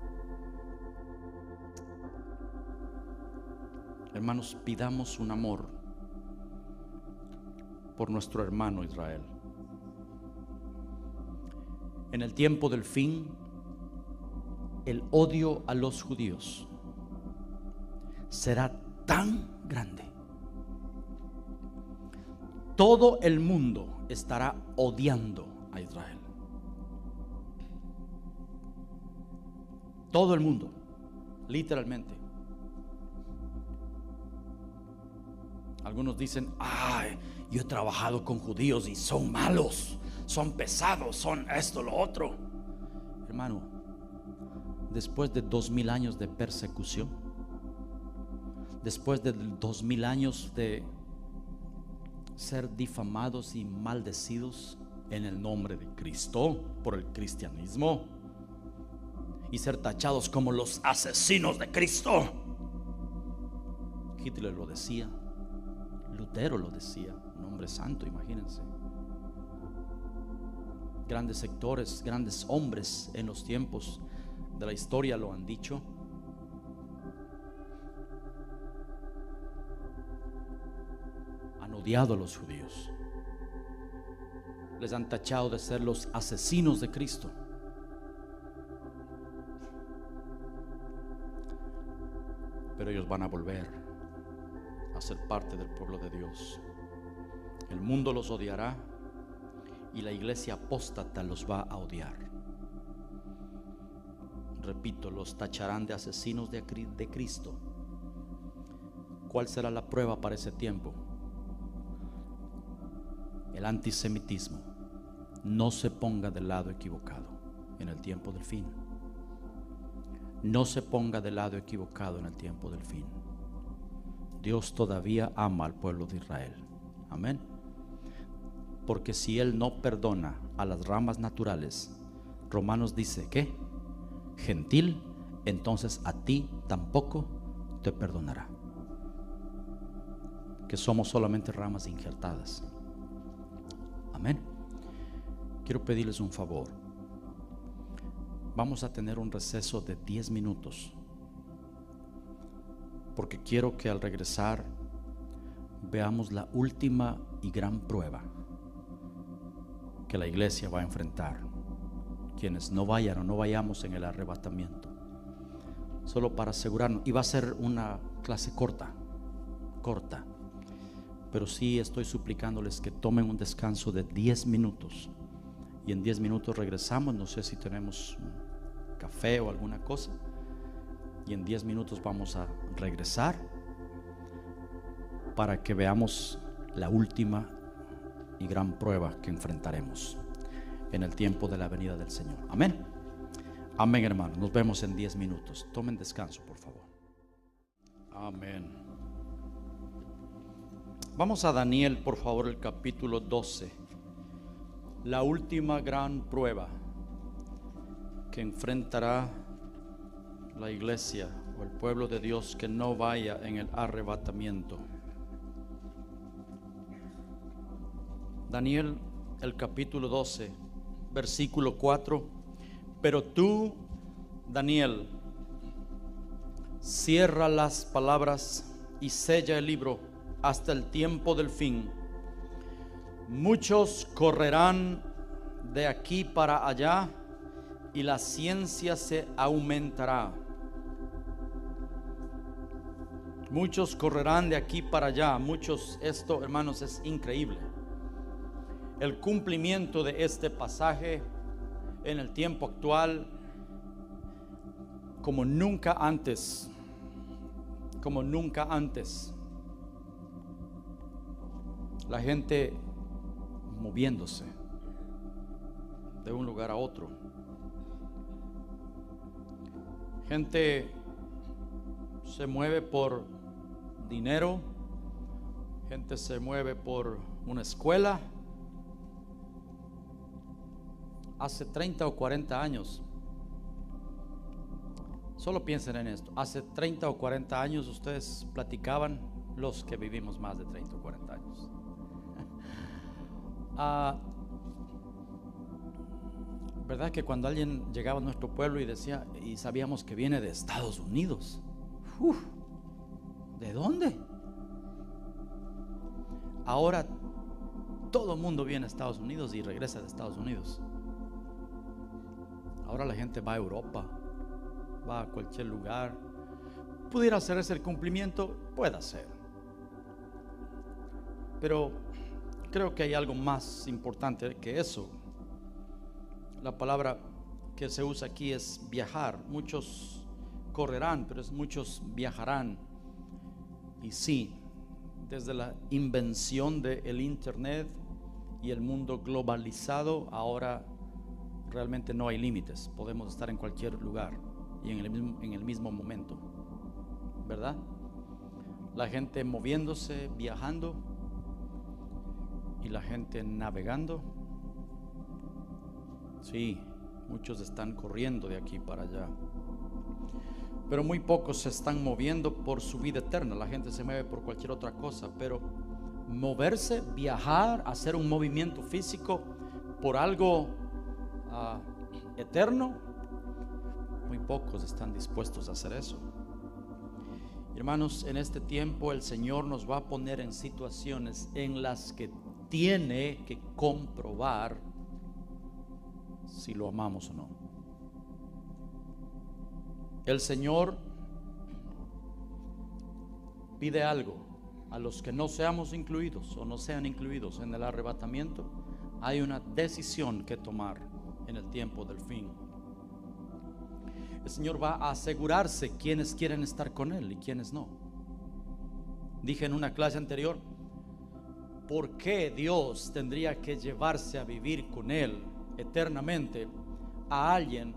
S3: Hermanos, pidamos un amor por nuestro hermano Israel. En el tiempo del fin, el odio a los judíos será tan grande. Todo el mundo estará odiando a Israel. Todo el mundo, literalmente. Algunos dicen, ay, yo he trabajado con judíos y son malos, son pesados, son esto, lo otro. Hermano, después de 2000 años de persecución, después de 2000 años de ser difamados y maldecidos en el nombre de Cristo por el cristianismo y ser tachados como los asesinos de Cristo. Hitler lo decía, Lutero lo decía, un hombre santo, imagínense. Grandes sectores, grandes hombres en los tiempos de la historia lo han dicho. Han odiado a los judíos, les han tachado de ser los asesinos de Cristo. Pero ellos van a volver a ser parte del pueblo de Dios. El mundo los odiará y la iglesia apóstata los va a odiar. Repito, los tacharán de asesinos de Cristo. ¿Cuál será la prueba para ese tiempo? El antisemitismo. No se ponga del lado equivocado en el tiempo del fin. No se ponga del lado equivocado en el tiempo del fin. Dios todavía ama al pueblo de Israel. Amén. Porque si Él no perdona a las ramas naturales, Romanos dice que gentil, entonces a ti tampoco te perdonará. Que somos solamente ramas injertadas. Amén. Quiero pedirles un favor. Vamos a tener un receso de 10 minutos, porque quiero que al regresar veamos la última y gran prueba que la iglesia va a enfrentar, quienes no vayan o no vayamos en el arrebatamiento. Solo para asegurarnos, y va a ser una clase corta, pero sí estoy suplicándoles que tomen un descanso de 10 minutos y en 10 minutos regresamos. No sé si tenemos café o alguna cosa, y en 10 minutos vamos a regresar para que veamos la última y gran prueba que enfrentaremos en el tiempo de la venida del Señor. Amén. Amén, hermanos. Nos vemos en 10 minutos. Tomen descanso, por favor. Amén. Vamos a Daniel, por favor, el capítulo 12. La última gran prueba que enfrentará la iglesia o el pueblo de Dios que no vaya en el arrebatamiento. Daniel, el capítulo 12, versículo 4. Pero tú, Daniel, cierra las palabras y sella el libro hasta el tiempo del fin. Muchos correrán de aquí para allá y la ciencia se aumentará. Muchos correrán de aquí para allá. Muchos, esto, hermanos, es increíble. El cumplimiento de este pasaje en el tiempo actual, como nunca antes, la gente moviéndose de un lugar a otro, gente se mueve por dinero, gente se mueve por una escuela. Hace 30 o 40 años, solo piensen en esto, hace 30 o 40 años ustedes platicaban, los que vivimos más de 30 o 40 años, ¿verdad que cuando alguien llegaba a nuestro pueblo y decía, y sabíamos que viene de Estados Unidos? ¿De dónde? Ahora todo el mundo viene a Estados Unidos y regresa de Estados Unidos. Ahora la gente va a Europa, va a cualquier lugar. ¿Pudiera ser ese el cumplimiento? Puede ser. Pero creo que hay algo más importante que eso. La palabra que se usa aquí es viajar. Muchos correrán, pero muchos viajarán. Y sí, desde la invención del internet y el mundo globalizado, ahora realmente no hay límites, podemos estar en cualquier lugar. y en el mismo momento, ¿verdad? La gente moviéndose, viajando, y la gente navegando. Sí, muchos están corriendo de aquí para allá, pero muy pocos se están moviendo por su vida eterna. La gente se mueve por cualquier otra cosa, pero moverse, viajar, hacer un movimiento físico por algo eterno, muy pocos están dispuestos a hacer eso. Hermanos, en este tiempo el Señor nos va a poner en situaciones en las que tiene que comprobar si lo amamos o no. El Señor pide algo a los que no seamos incluidos o no sean incluidos en el arrebatamiento. Hay una decisión que tomar en el tiempo del fin. El Señor va a asegurarse quiénes quieren estar con Él y quiénes no. Dije en una clase anterior, ¿por qué Dios tendría que llevarse a vivir con Él eternamente a alguien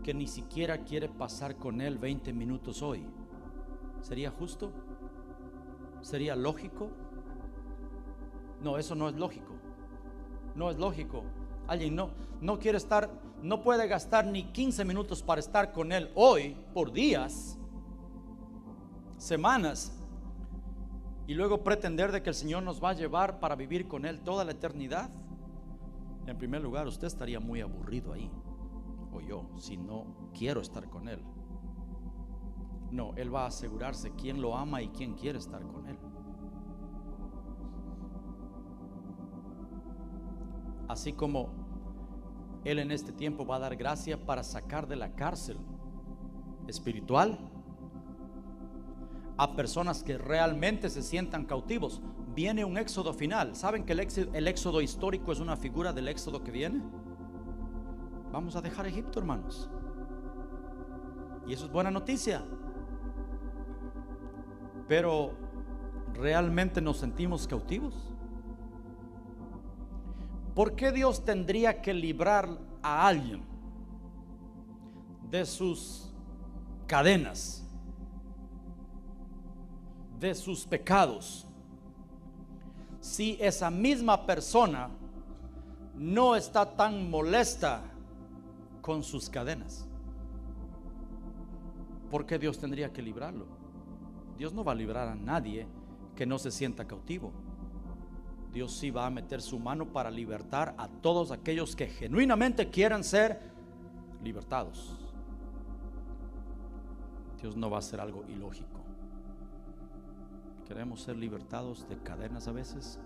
S3: que ni siquiera quiere pasar con Él 20 minutos hoy? ¿Sería justo? ¿Sería lógico? No, eso no es lógico. No es lógico. Alguien no quiere estar, no puede gastar ni 15 minutos para estar con Él hoy, por días, semanas, y luego pretender de que el Señor nos va a llevar para vivir con Él toda la eternidad. En primer lugar, usted estaría muy aburrido ahí, o yo, si no quiero estar con Él. No, Él va a asegurarse quién lo ama y quién quiere estar con Él. Así como Él en este tiempo va a dar gracia para sacar de la cárcel espiritual a personas que realmente se sientan cautivos. Viene un éxodo final. ¿Saben que el éxodo histórico es una figura del éxodo que viene? Vamos a dejar Egipto, hermanos, y eso es buena noticia. Pero ¿realmente nos sentimos cautivos? ¿Por qué Dios tendría que librar a alguien de sus cadenas, de sus pecados, si esa misma persona no está tan molesta con sus cadenas? ¿Por qué Dios tendría que librarlo? Dios no va a librar a nadie que no se sienta cautivo. Dios sí va a meter su mano para libertar a todos aquellos que genuinamente quieran ser libertados. Dios no va a hacer algo ilógico. Queremos ser libertados de cadenas a veces,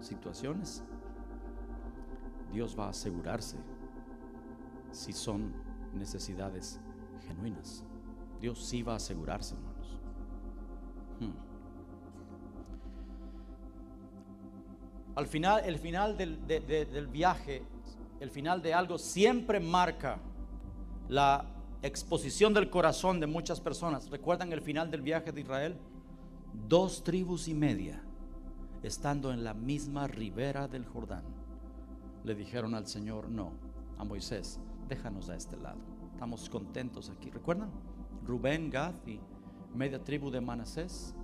S3: situaciones. Dios va a asegurarse si son necesidades genuinas. Dios sí va a asegurarse, hermanos. Al final, el final del viaje, el final de algo siempre marca la exposición del corazón de muchas personas. ¿Recuerdan el final del viaje de Israel? 2 tribus y media, estando en la misma ribera del Jordán, le dijeron al Señor, no, a Moisés, déjanos a este lado, estamos contentos aquí. ¿Recuerdan? Rubén, Gad y media tribu de Manasés,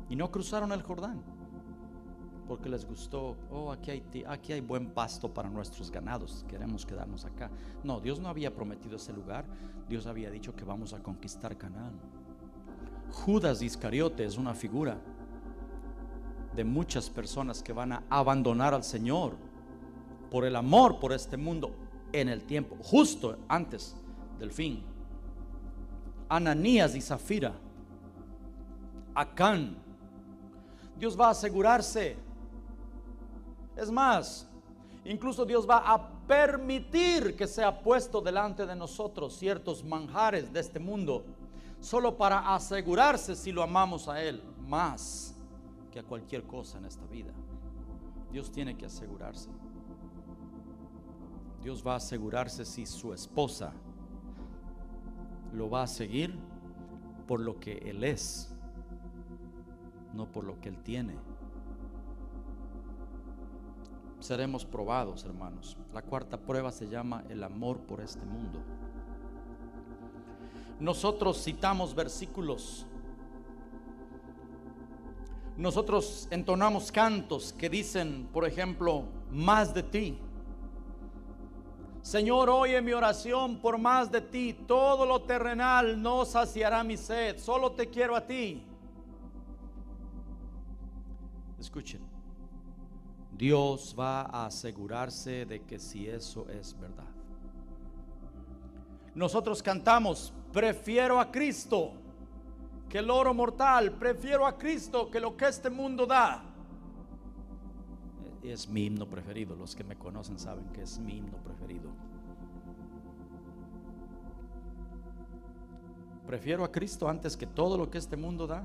S3: y no cruzaron el Jordán porque les gustó. Oh, aquí hay buen pasto para nuestros ganados, queremos quedarnos acá. No, Dios no había prometido ese lugar. Dios había dicho que vamos a conquistar Canaán. Judas Iscariote es una figura de muchas personas que van a abandonar al Señor por el amor por este mundo en el tiempo justo antes del fin. Ananías y Zafira, Acán. Dios va a asegurarse. Es más, incluso Dios va a permitir que sea puesto delante de nosotros ciertos manjares de este mundo, solo para asegurarse si lo amamos a Él más que a cualquier cosa en esta vida. Dios tiene que asegurarse. Dios va a asegurarse si su esposa lo va a seguir por lo que Él es, no por lo que Él tiene. Seremos probados, hermanos. La cuarta prueba se llama el amor por este mundo. nosotros citamos versículos, nosotros entonamos cantos que dicen, por ejemplo, más de ti. Señor, oye mi oración por más de ti. Todo lo terrenal no saciará mi sed. Solo te quiero a ti. Escuchen, Dios va a asegurarse de que si eso es verdad. Nosotros cantamos, prefiero a Cristo que el oro mortal, prefiero a Cristo que lo que este mundo da. Es mi himno preferido. Los que me conocen saben que es mi himno preferido. Prefiero a Cristo antes que todo lo que este mundo da.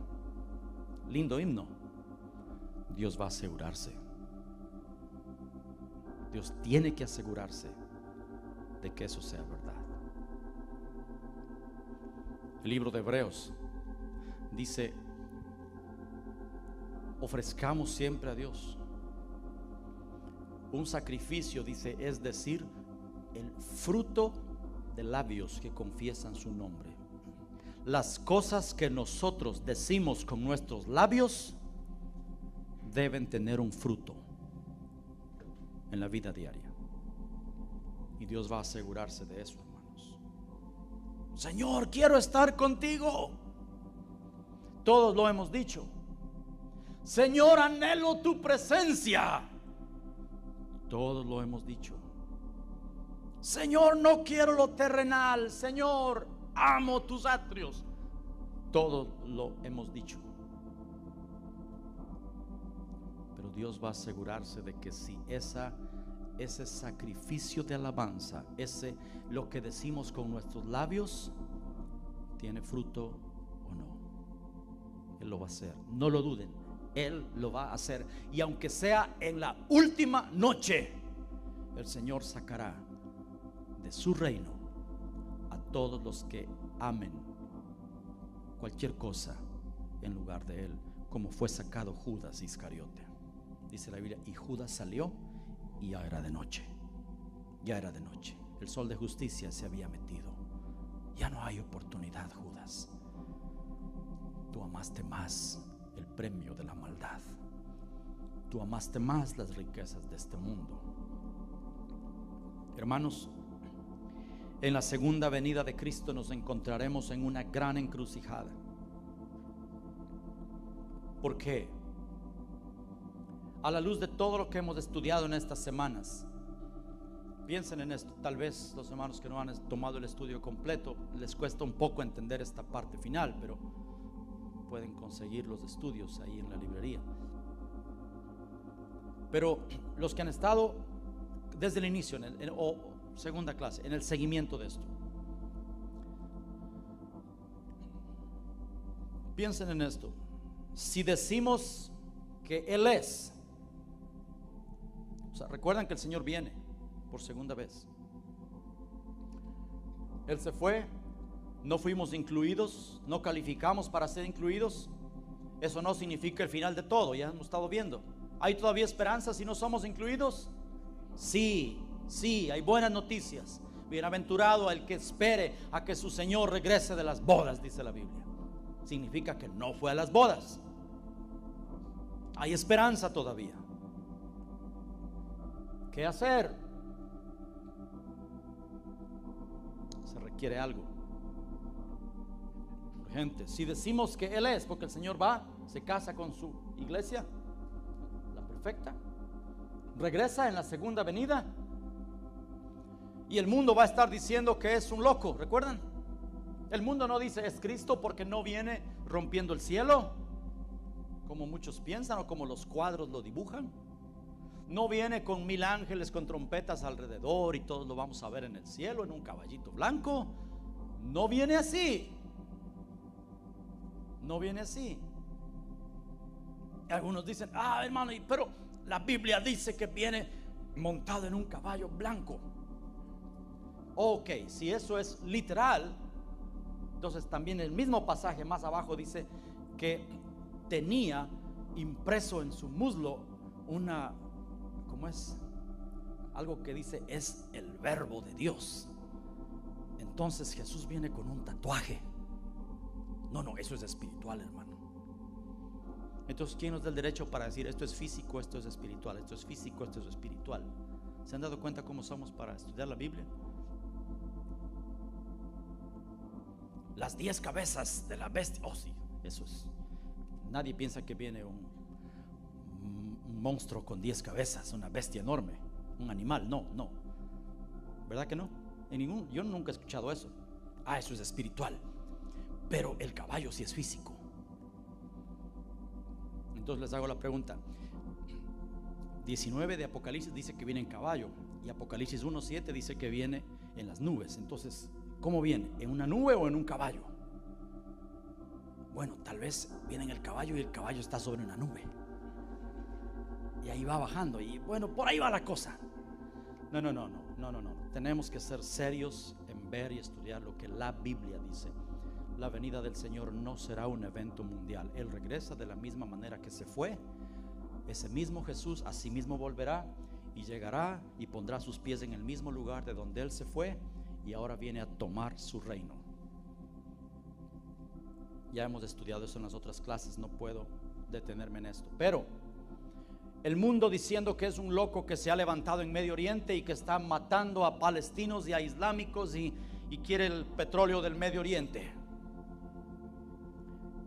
S3: Lindo himno. Dios va a asegurarse. Dios tiene que asegurarse de que eso sea verdad. El libro de Hebreos dice: ofrezcamos siempre a Dios un sacrificio, dice, es decir, el fruto de labios que confiesan su nombre. Las cosas que nosotros decimos con nuestros labios deben tener un fruto en la vida diaria. Y Dios va a asegurarse de eso, hermanos. Señor, quiero estar contigo. Todos lo hemos dicho. Señor, anhelo tu presencia. Todos lo hemos dicho. Señor, no quiero lo terrenal. Señor, amo tus atrios. Todos lo hemos dicho. Pero Dios va a asegurarse de que si ese sacrificio de alabanza, lo que decimos con nuestros labios, tiene fruto o no. Él lo va a hacer. No lo duden. Él lo va a hacer. Y aunque sea en la última noche, el Señor sacará de su reino a todos los que amen cualquier cosa en lugar de Él, como fue sacado Judas Iscariote. Dice la Biblia, y Judas salió y ya era de noche. Ya era de noche. El sol de justicia se había metido. Ya no hay oportunidad, Judas. Tú amaste más el premio de la maldad. Tú amaste más las riquezas de este mundo. Hermanos, en la segunda venida de Cristo nos encontraremos en una gran encrucijada. ¿Por qué? A la luz de todo lo que hemos estudiado en estas semanas, piensen en esto. Tal vez los hermanos que no han tomado el estudio completo les cuesta un poco entender esta parte final, pero pueden conseguir los estudios ahí en la librería. Pero los que han estado desde el inicio o segunda clase, en el seguimiento de esto, piensen en esto. Si decimos que Él es, o sea, recuerdan que el Señor viene por segunda vez. Él se fue, no fuimos incluidos, no calificamos para ser incluidos. Eso no significa el final de todo, ya hemos estado viendo. ¿Hay todavía esperanza si no somos incluidos? Sí, sí, hay buenas noticias. Bienaventurado el que espere a que su Señor regrese de las bodas, dice la Biblia. Significa que no fue a las bodas. Hay esperanza todavía. ¿Qué hacer? Se requiere algo urgente. Si decimos que Él es, porque el Señor va, se casa con su iglesia, la perfecta, regresa en la segunda venida, y el mundo va a estar diciendo que es un loco. ¿Recuerdan? El mundo no dice es Cristo porque no viene rompiendo el cielo, como muchos piensan o como los cuadros lo dibujan. No viene con 1000 ángeles con trompetas alrededor y todos lo vamos a ver en el cielo en un caballito blanco. No viene así. No viene así. Algunos dicen, hermano, pero la Biblia dice que viene montado en un caballo blanco. Ok, si eso es literal, entonces también el mismo pasaje más abajo dice que tenía impreso en su muslo una, ¿cómo es? Algo que dice es el verbo de Dios. entonces Jesús viene con un tatuaje. No, eso es espiritual, hermano. Entonces, ¿quién nos da el derecho para decir esto es físico, esto es espiritual, esto es físico, esto es espiritual? ¿Se han dado cuenta cómo somos para estudiar la Biblia? Las 10 cabezas de la bestia. Oh, sí, eso es. Nadie piensa que viene un monstruo con 10 cabezas, una bestia enorme, un animal. No. ¿Verdad que no? Yo nunca he escuchado eso. Eso es espiritual. Pero el caballo sí es físico. Entonces les hago la pregunta. 19 de Apocalipsis dice que viene en caballo, y Apocalipsis 1:7 dice que viene en las nubes. Entonces, ¿cómo viene? ¿En una nube o en un caballo? Bueno, tal vez viene en el caballo y el caballo está sobre una nube, y ahí va bajando, y bueno, por ahí va la cosa. No. Tenemos que ser serios en ver y estudiar lo que la Biblia dice. La venida del Señor no será un evento mundial. Él regresa de la misma manera que se fue. Ese mismo Jesús así mismo volverá y llegará y pondrá sus pies en el mismo lugar de donde Él se fue, y ahora viene a tomar su reino. Ya hemos estudiado eso en las otras clases, no puedo detenerme en esto. Pero el mundo diciendo que es un loco que se ha levantado en Medio Oriente y que está matando a palestinos y a islámicos y quiere el petróleo del Medio Oriente.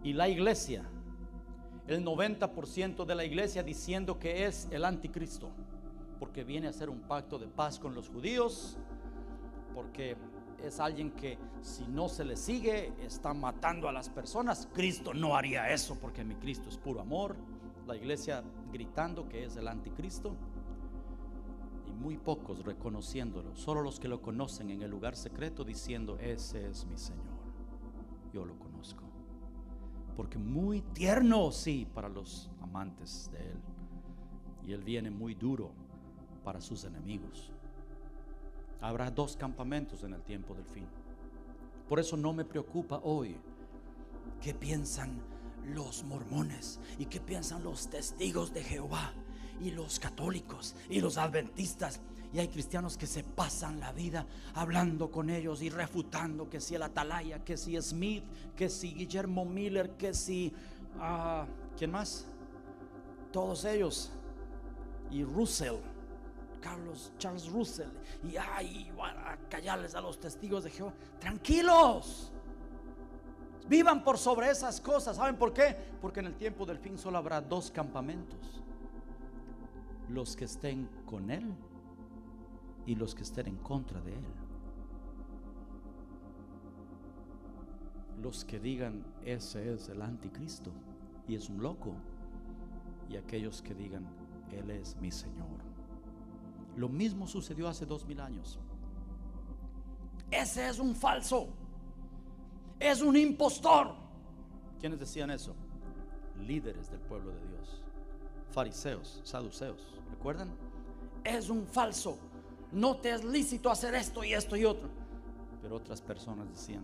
S3: Y la iglesia, el 90% de la iglesia diciendo que es el anticristo, porque viene a hacer un pacto de paz con los judíos, porque es alguien que si no se le sigue está matando a las personas. Cristo no haría eso, porque mi Cristo es puro amor. La iglesia gritando que es el anticristo, y muy pocos reconociéndolo, solo los que lo conocen en el lugar secreto diciendo: ese es mi Señor, yo lo conozco. Porque muy tierno, sí, para los amantes de Él, y Él viene muy duro para sus enemigos. Habrá 2 campamentos en el tiempo del fin. Por eso no me preocupa hoy qué piensan los mormones y qué piensan los testigos de Jehová y los católicos y los adventistas. Y hay cristianos que se pasan la vida hablando con ellos y refutando que si el Atalaya, que si Smith, que si Guillermo Miller, que si ¿quién más? Todos ellos. Y Russell, Charles Russell. Y van a callarles a los testigos de Jehová. Tranquilos, vivan por sobre esas cosas. ¿Saben por qué? Porque en el tiempo del fin solo habrá 2 campamentos: los que estén con Él y los que estén en contra de Él. Los que digan ese es el anticristo y es un loco, y aquellos que digan Él es mi Señor. Lo mismo sucedió hace 2000 años. Ese es un falso, es un impostor. ¿Quiénes decían eso? Líderes del pueblo de Dios, fariseos, saduceos. ¿Recuerdan? Es un falso, no te es lícito hacer esto y esto y otro. Pero otras personas decían: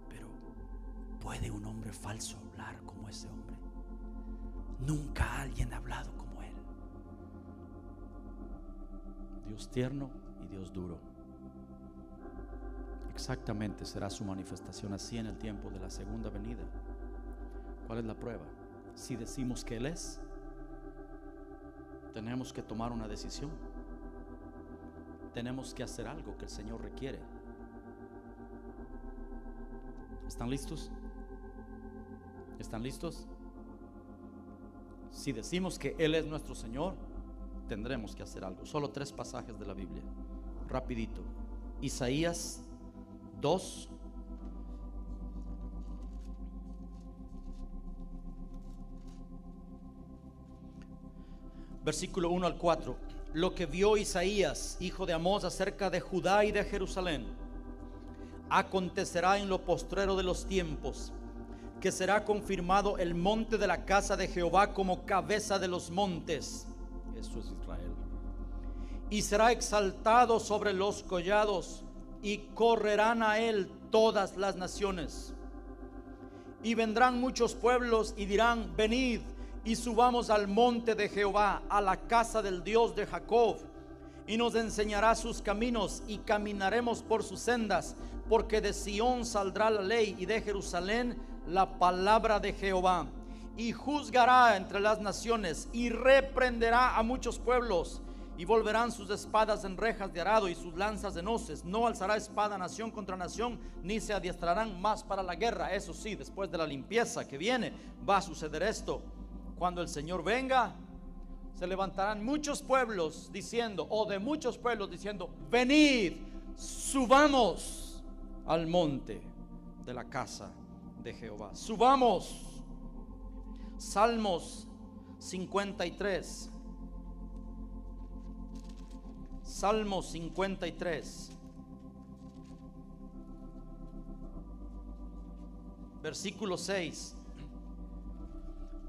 S3: pero ¿puede un hombre falso hablar como ese hombre? Nunca alguien ha hablado como él. Dios tierno y Dios duro. Exactamente será su manifestación así en el tiempo de la segunda venida. ¿Cuál es la prueba? Si decimos que Él es, tenemos que tomar una decisión. Tenemos que hacer algo que el Señor requiere. ¿Están listos? ¿Están listos? Si decimos que Él es nuestro Señor, tendremos que hacer algo. Solo 3 pasajes de la Biblia, rapidito. Isaías 2, versículo 1 al 4. Lo que vio Isaías, hijo de Amós, acerca de Judá y de Jerusalén, acontecerá en lo postrero de los tiempos, que será confirmado el monte de la casa de Jehová como cabeza de los montes. Eso es Israel. Y será exaltado sobre los collados, y correrán a él todas las naciones. Y vendrán muchos pueblos y dirán: venid y subamos al monte de Jehová, a la casa del Dios de Jacob, y nos enseñará sus caminos, y caminaremos por sus sendas. porque de Sión saldrá la ley y de Jerusalén la palabra de Jehová. Y juzgará entre las naciones y reprenderá a muchos pueblos. Y volverán sus espadas en rejas de arado y sus lanzas en hoces. No alzará espada nación contra nación, ni se adiestrarán más para la guerra. Eso sí, después de la limpieza que viene, va a suceder esto. Cuando el Señor venga, se levantarán muchos pueblos diciendo, o de muchos pueblos diciendo: venid, subamos al monte de la casa de Jehová. Subamos. Salmos 53. Salmo 53, versículo 6.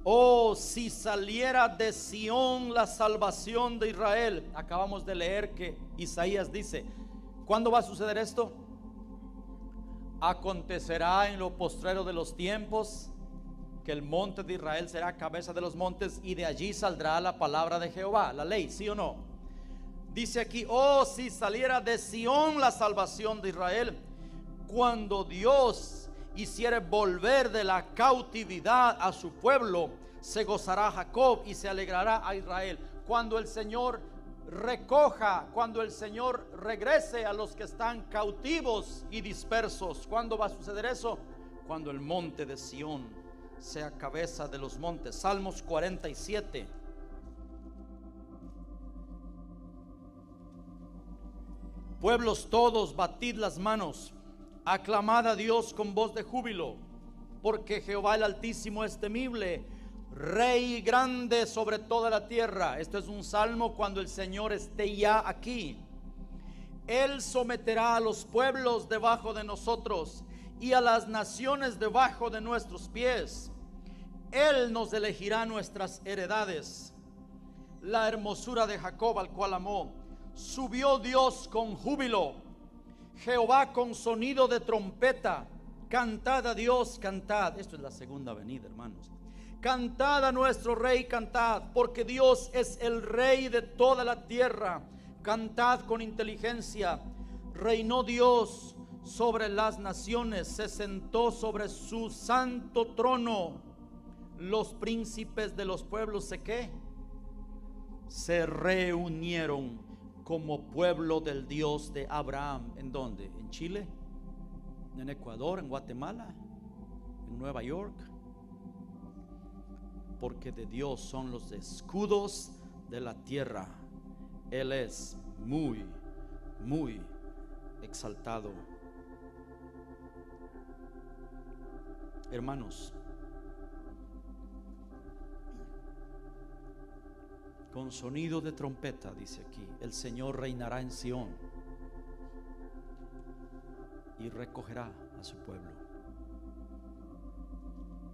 S3: Oh, si saliera de Sión la salvación de Israel. Acabamos de leer que Isaías dice: ¿cuándo va a suceder esto? Acontecerá en lo postrero de los tiempos que el monte de Israel será cabeza de los montes, y de allí saldrá la palabra de Jehová, la ley, ¿sí o no? Dice aquí: oh, si saliera de Sión la salvación de Israel. Cuando Dios hiciere volver de la cautividad a su pueblo, se gozará Jacob y se alegrará a Israel. Cuando el Señor recoja, cuando el Señor regrese a los que están cautivos y dispersos. ¿Cuándo va a suceder eso? Cuando el monte de Sión sea cabeza de los montes. Salmos 47. Pueblos todos, batid las manos, aclamad a Dios con voz de júbilo, porque Jehová el Altísimo es temible, Rey grande sobre toda la tierra. Esto es un salmo cuando el Señor esté ya aquí. Él someterá a los pueblos debajo de nosotros y a las naciones debajo de nuestros pies. Él nos elegirá nuestras heredades, la hermosura de Jacob al cual amó. Subió Dios con júbilo, Jehová con sonido de trompeta. Cantad a Dios, cantad. Esto es la segunda venida, hermanos. Cantad a nuestro Rey, cantad, porque Dios es el Rey de toda la tierra. Cantad con inteligencia. Reinó Dios sobre las naciones, se sentó sobre su santo trono. Los príncipes de los pueblos se reunieron como pueblo del Dios de Abraham. ¿En dónde? ¿En Chile? ¿En Ecuador? ¿En Guatemala? ¿En Nueva York? Porque de Dios son los escudos de la tierra. Él es muy, muy exaltado. Hermanos, con sonido de trompeta, dice aquí, el Señor reinará en Sión y recogerá a su pueblo.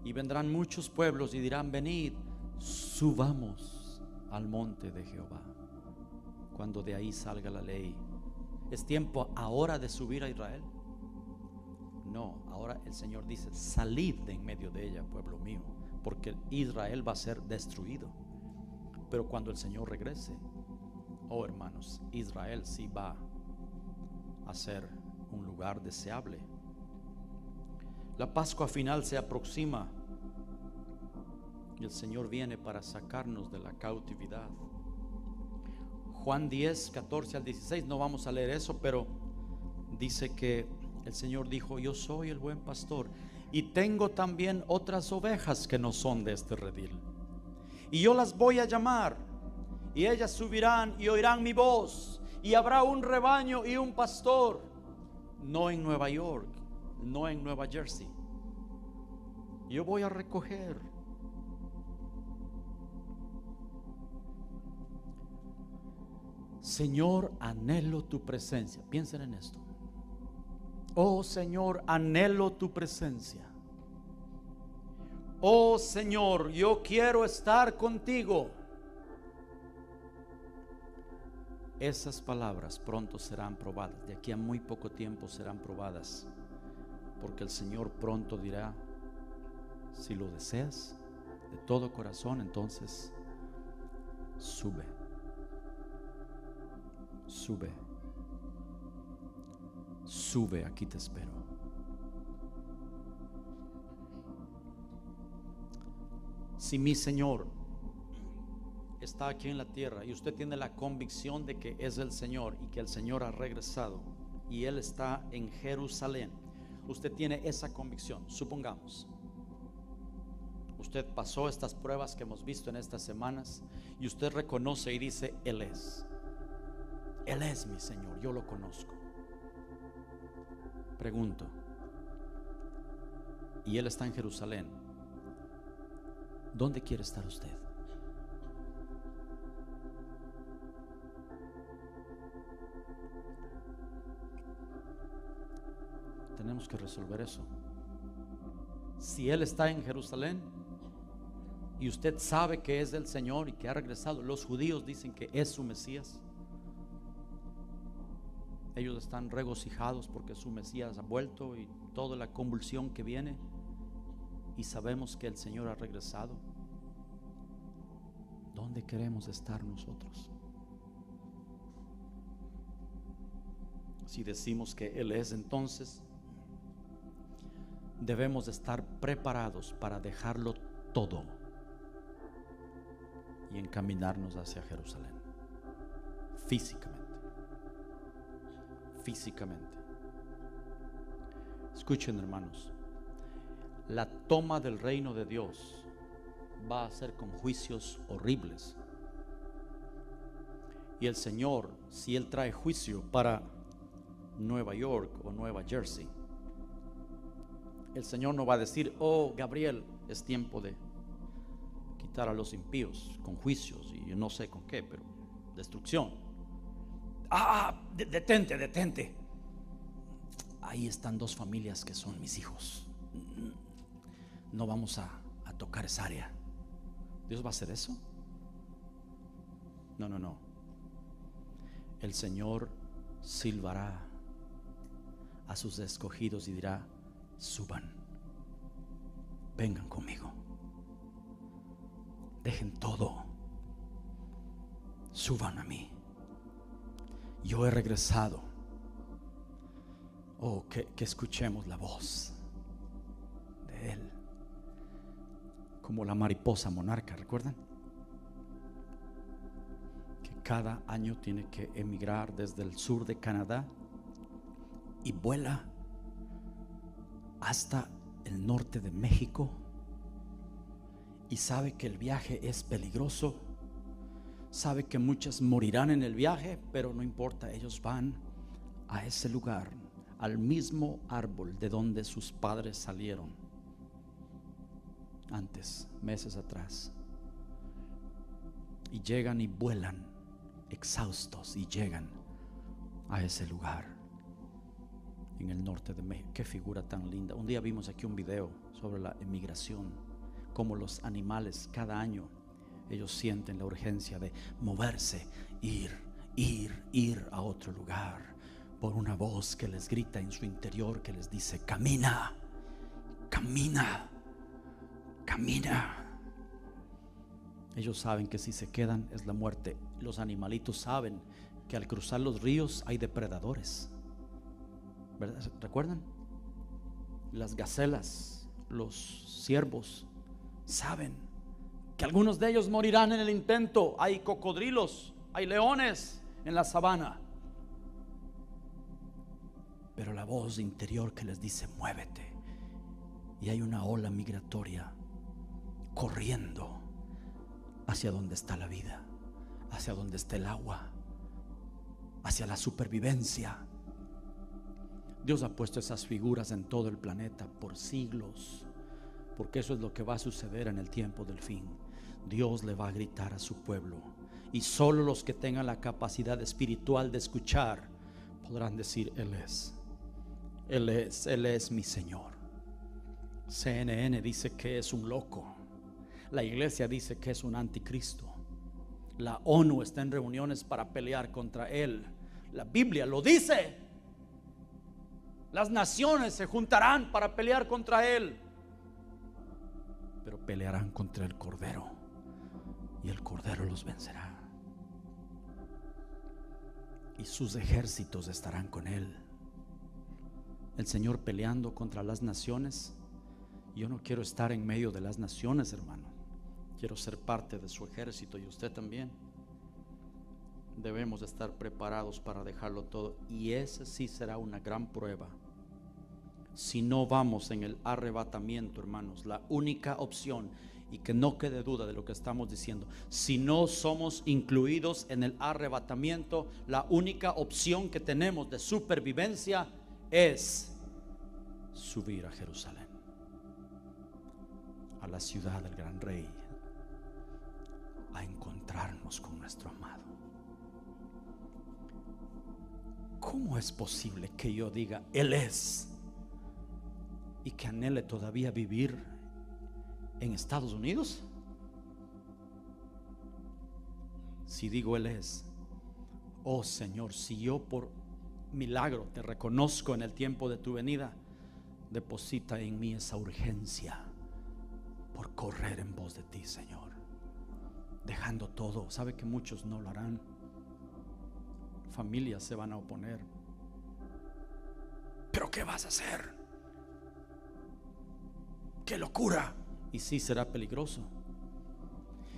S3: Y vendrán muchos pueblos y dirán: venid, subamos al monte de Jehová, cuando de ahí salga la ley. ¿Es tiempo ahora de subir a Israel? No, ahora el Señor dice: salid de en medio de ella, pueblo mío, porque Israel va a ser destruido. Pero cuando el Señor regrese, oh hermanos, Israel sí va a ser un lugar deseable. La Pascua final se aproxima y el Señor viene para sacarnos de la cautividad. Juan 10, 14 al 16, no vamos a leer eso, pero dice que el Señor dijo: yo soy el buen pastor y tengo también otras ovejas que no son de este redil. Y yo las voy a llamar, y ellas subirán y oirán mi voz, y habrá un rebaño y un pastor. No en Nueva York, no en Nueva Jersey. Yo voy a recoger. Señor, anhelo tu presencia. Piensen en esto. Oh Señor, anhelo tu presencia. Oh Señor, yo quiero estar contigo. Esas palabras pronto serán probadas. De aquí a muy poco tiempo serán probadas, porque el Señor pronto dirá: si lo deseas de todo corazón, entonces sube. Sube. Sube, aquí te espero. Si mi Señor está aquí en la tierra y usted tiene la convicción de que es el Señor y que el Señor ha regresado y Él está en Jerusalén, usted tiene esa convicción. Supongamos usted pasó estas pruebas que hemos visto en estas semanas y usted reconoce y dice: Él es mi Señor, yo lo conozco. Pregunto, y Él está en Jerusalén, ¿dónde quiere estar usted? Tenemos que resolver eso. Si Él está en Jerusalén y usted sabe que es el Señor y que ha regresado, los judíos dicen que es su Mesías. Ellos están regocijados porque su Mesías ha vuelto y toda la convulsión que viene, y sabemos que el Señor ha regresado. ¿Dónde queremos estar nosotros? Si decimos que Él es, entonces debemos estar preparados para dejarlo todo y encaminarnos hacia Jerusalén. Físicamente. Escuchen, hermanos, la toma del reino de Dios va a ser con juicios horribles. Y el Señor, si Él trae juicio para Nueva York o Nueva Jersey, el Señor no va a decir: oh, Gabriel, es tiempo de quitar a los impíos con juicios y yo no sé con qué, pero destrucción. Detente. Ahí están dos familias que son mis hijos. No vamos a tocar esa área. ¿Dios va a hacer eso? No. El Señor silbará a sus escogidos y dirá: suban, vengan conmigo, dejen todo, suban a mí. Yo he regresado. Oh, que escuchemos la voz de Él, como la mariposa monarca. ¿Recuerdan? Que cada año tiene que emigrar desde el sur de Canadá y vuela hasta el norte de México, y sabe que el viaje es peligroso, sabe que muchas morirán en el viaje, pero no importa, ellos van a ese lugar, al mismo árbol de donde sus padres salieron antes, meses atrás, y llegan y vuelan exhaustos y llegan a ese lugar en el norte de México. Qué figura tan linda. Un día vimos aquí un video sobre la emigración, como los animales cada año ellos sienten la urgencia de moverse, ir a otro lugar, por una voz que les grita en su interior, que les dice: camina. Ellos saben que si se quedan es la muerte. Los animalitos saben que al cruzar los ríos hay depredadores, ¿verdad? ¿Recuerdan? Las gacelas, los ciervos saben que algunos de ellos morirán en el intento. Hay cocodrilos, hay leones en la sabana, pero la voz interior que les dice: muévete. Y hay una ola migratoria corriendo hacia donde está la vida, hacia donde está el agua, hacia la supervivencia. Dios ha puesto esas figuras en todo el planeta por siglos, porque eso es lo que va a suceder en el tiempo del fin. Dios le va a gritar a su pueblo, y solo los que tengan la capacidad espiritual de escuchar podrán decir: Él es mi Señor. CNN dice que es un loco. La iglesia dice que es un anticristo. La ONU está en reuniones para pelear contra él. La Biblia lo dice. Las naciones se juntarán para pelear contra él, pero pelearán contra el Cordero, y el Cordero los vencerá, y sus ejércitos estarán con él. el Señor peleando contra las naciones. Yo no quiero estar en medio de las naciones, hermano. Quiero ser parte de su ejército, y usted también. Debemos estar preparados para dejarlo todo, y esa sí será una gran prueba. Si no vamos en el arrebatamiento, hermanos, la única opción, y que no quede duda de lo que estamos diciendo, si no somos incluidos en el arrebatamiento, la única opción que tenemos de supervivencia es subir a Jerusalén, a la ciudad del gran rey, a encontrarnos con nuestro amado. ¿Cómo es posible que yo diga Él es, y que anhele todavía vivir en Estados Unidos? Si digo Él es, oh Señor, si yo por milagro te reconozco en el tiempo de tu venida, deposita en mí esa urgencia por correr en pos de ti, Señor, dejando todo. Sabe que muchos no lo harán. Familias se van a oponer. ¿Pero qué vas a hacer? ¡Qué locura! Y sí, será peligroso.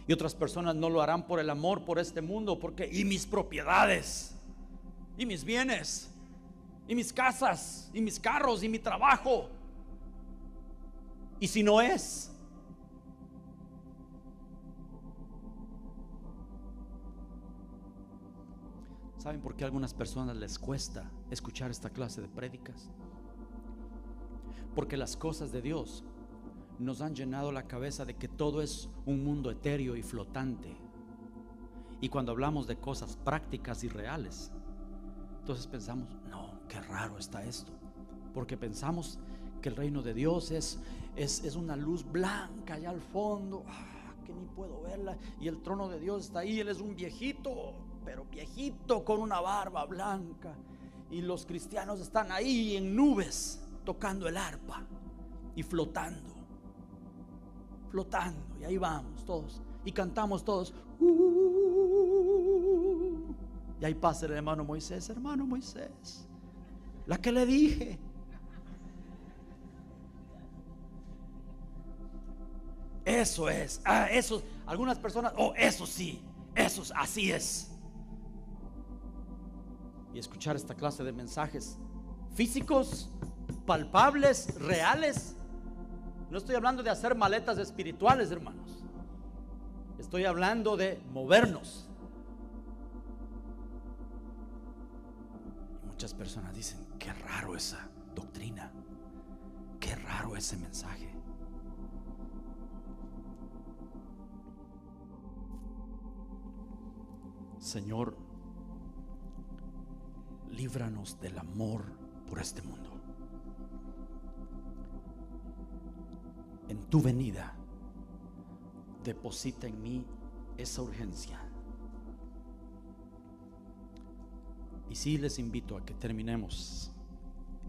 S3: Y otras personas no lo harán por el amor por este mundo, porque y mis propiedades, y mis bienes, y mis casas, y mis carros, y mi trabajo. Y si no es, ¿saben por qué a algunas personas les cuesta escuchar esta clase de prédicas? Porque las cosas de Dios nos han llenado la cabeza de que todo es un mundo etéreo y flotante. Y cuando hablamos de cosas prácticas y reales, entonces pensamos, no, qué raro está esto. Porque pensamos que el reino de Dios es una luz blanca allá al fondo, que ni puedo verla. Y el trono de Dios está ahí, Él es un viejito, pero viejito con una barba blanca. Y los cristianos están ahí en nubes tocando el arpa y flotando. Y ahí vamos todos y cantamos todos. Y ahí pasa el hermano Moisés, la que le dije. Eso es, eso. Algunas personas, eso sí, así es. Y escuchar esta clase de mensajes físicos, palpables, reales. No estoy hablando de hacer maletas espirituales, hermanos. Estoy hablando de movernos. Y muchas personas dicen, qué raro esa doctrina, qué raro ese mensaje. Señor, líbranos del amor por este mundo. En tu venida, deposita en mí esa urgencia. Y sí, les invito a que terminemos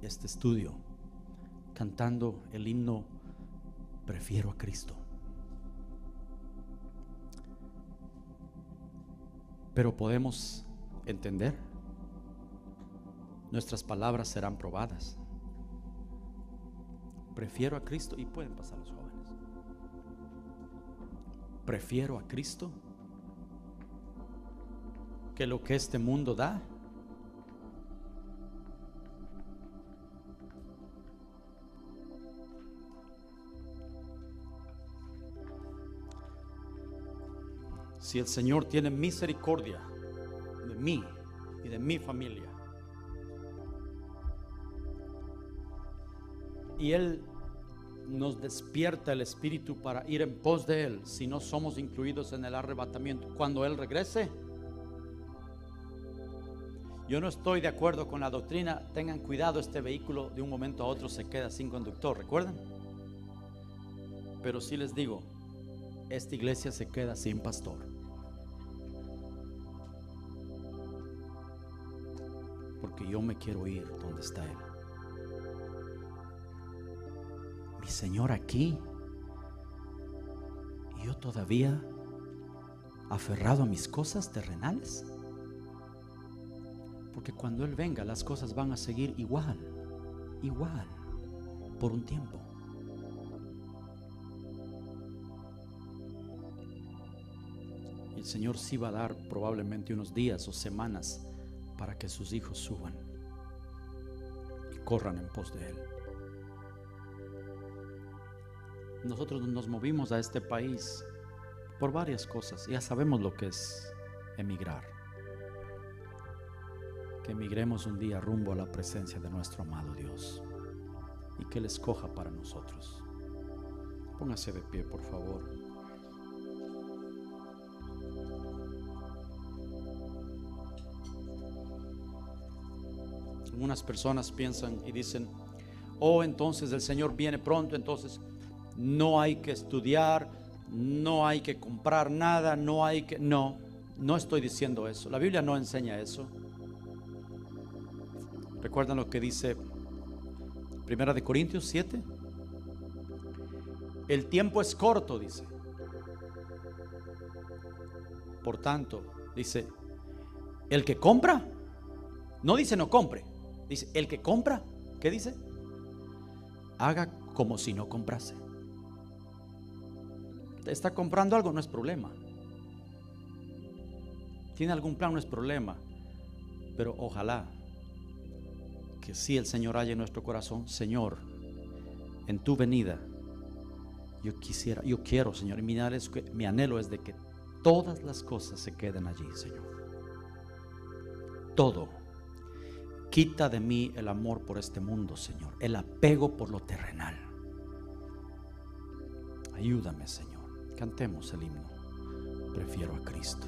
S3: este estudio cantando el himno Prefiero a Cristo. Pero podemos entender, nuestras palabras serán probadas. Prefiero a Cristo, y pueden pasar los jóvenes. Prefiero a Cristo que lo que este mundo da. Si el Señor tiene misericordia de mí y de mi familia, y Él nos despierta el espíritu para ir en pos de Él, si no somos incluidos en el arrebatamiento, cuando Él regrese. Yo no estoy de acuerdo con la doctrina, tengan cuidado, este vehículo de un momento a otro se queda sin conductor, ¿recuerdan? Pero sí les digo, esta iglesia se queda sin pastor. Porque yo me quiero ir donde está Él. Mi Señor aquí, y yo todavía aferrado a mis cosas terrenales. Porque cuando Él venga, las cosas van a seguir igual. igual por un tiempo. El Señor sí va a dar probablemente unos días o semanas para que sus hijos suban y corran en pos de Él. Nosotros nos movimos a este país por varias cosas. Ya sabemos lo que es emigrar. Que emigremos un día rumbo a la presencia de nuestro amado Dios y que Él escoja para nosotros. Póngase de pie, por favor. Algunas personas piensan y dicen: oh, entonces el Señor viene pronto, entonces no hay que estudiar, no hay que comprar nada, no hay que... No estoy diciendo eso. La Biblia no enseña eso. ¿Recuerdan lo que dice 1 de Corintios 7? El tiempo es corto, dice. Por tanto, dice, el que compra, no dice no compre, dice el que compra, ¿qué dice? Haga como si no comprase. Está comprando algo, no es problema. Tiene algún plan, no es problema. Pero ojalá que si el Señor haya en nuestro corazón: Señor, en tu venida yo quiero, Señor, y mi anhelo es de que todas las cosas se queden allí, Señor. Todo. Quita de mí el amor por este mundo, Señor, el apego por lo terrenal. Ayúdame, Señor. Cantemos el himno: Prefiero a Cristo.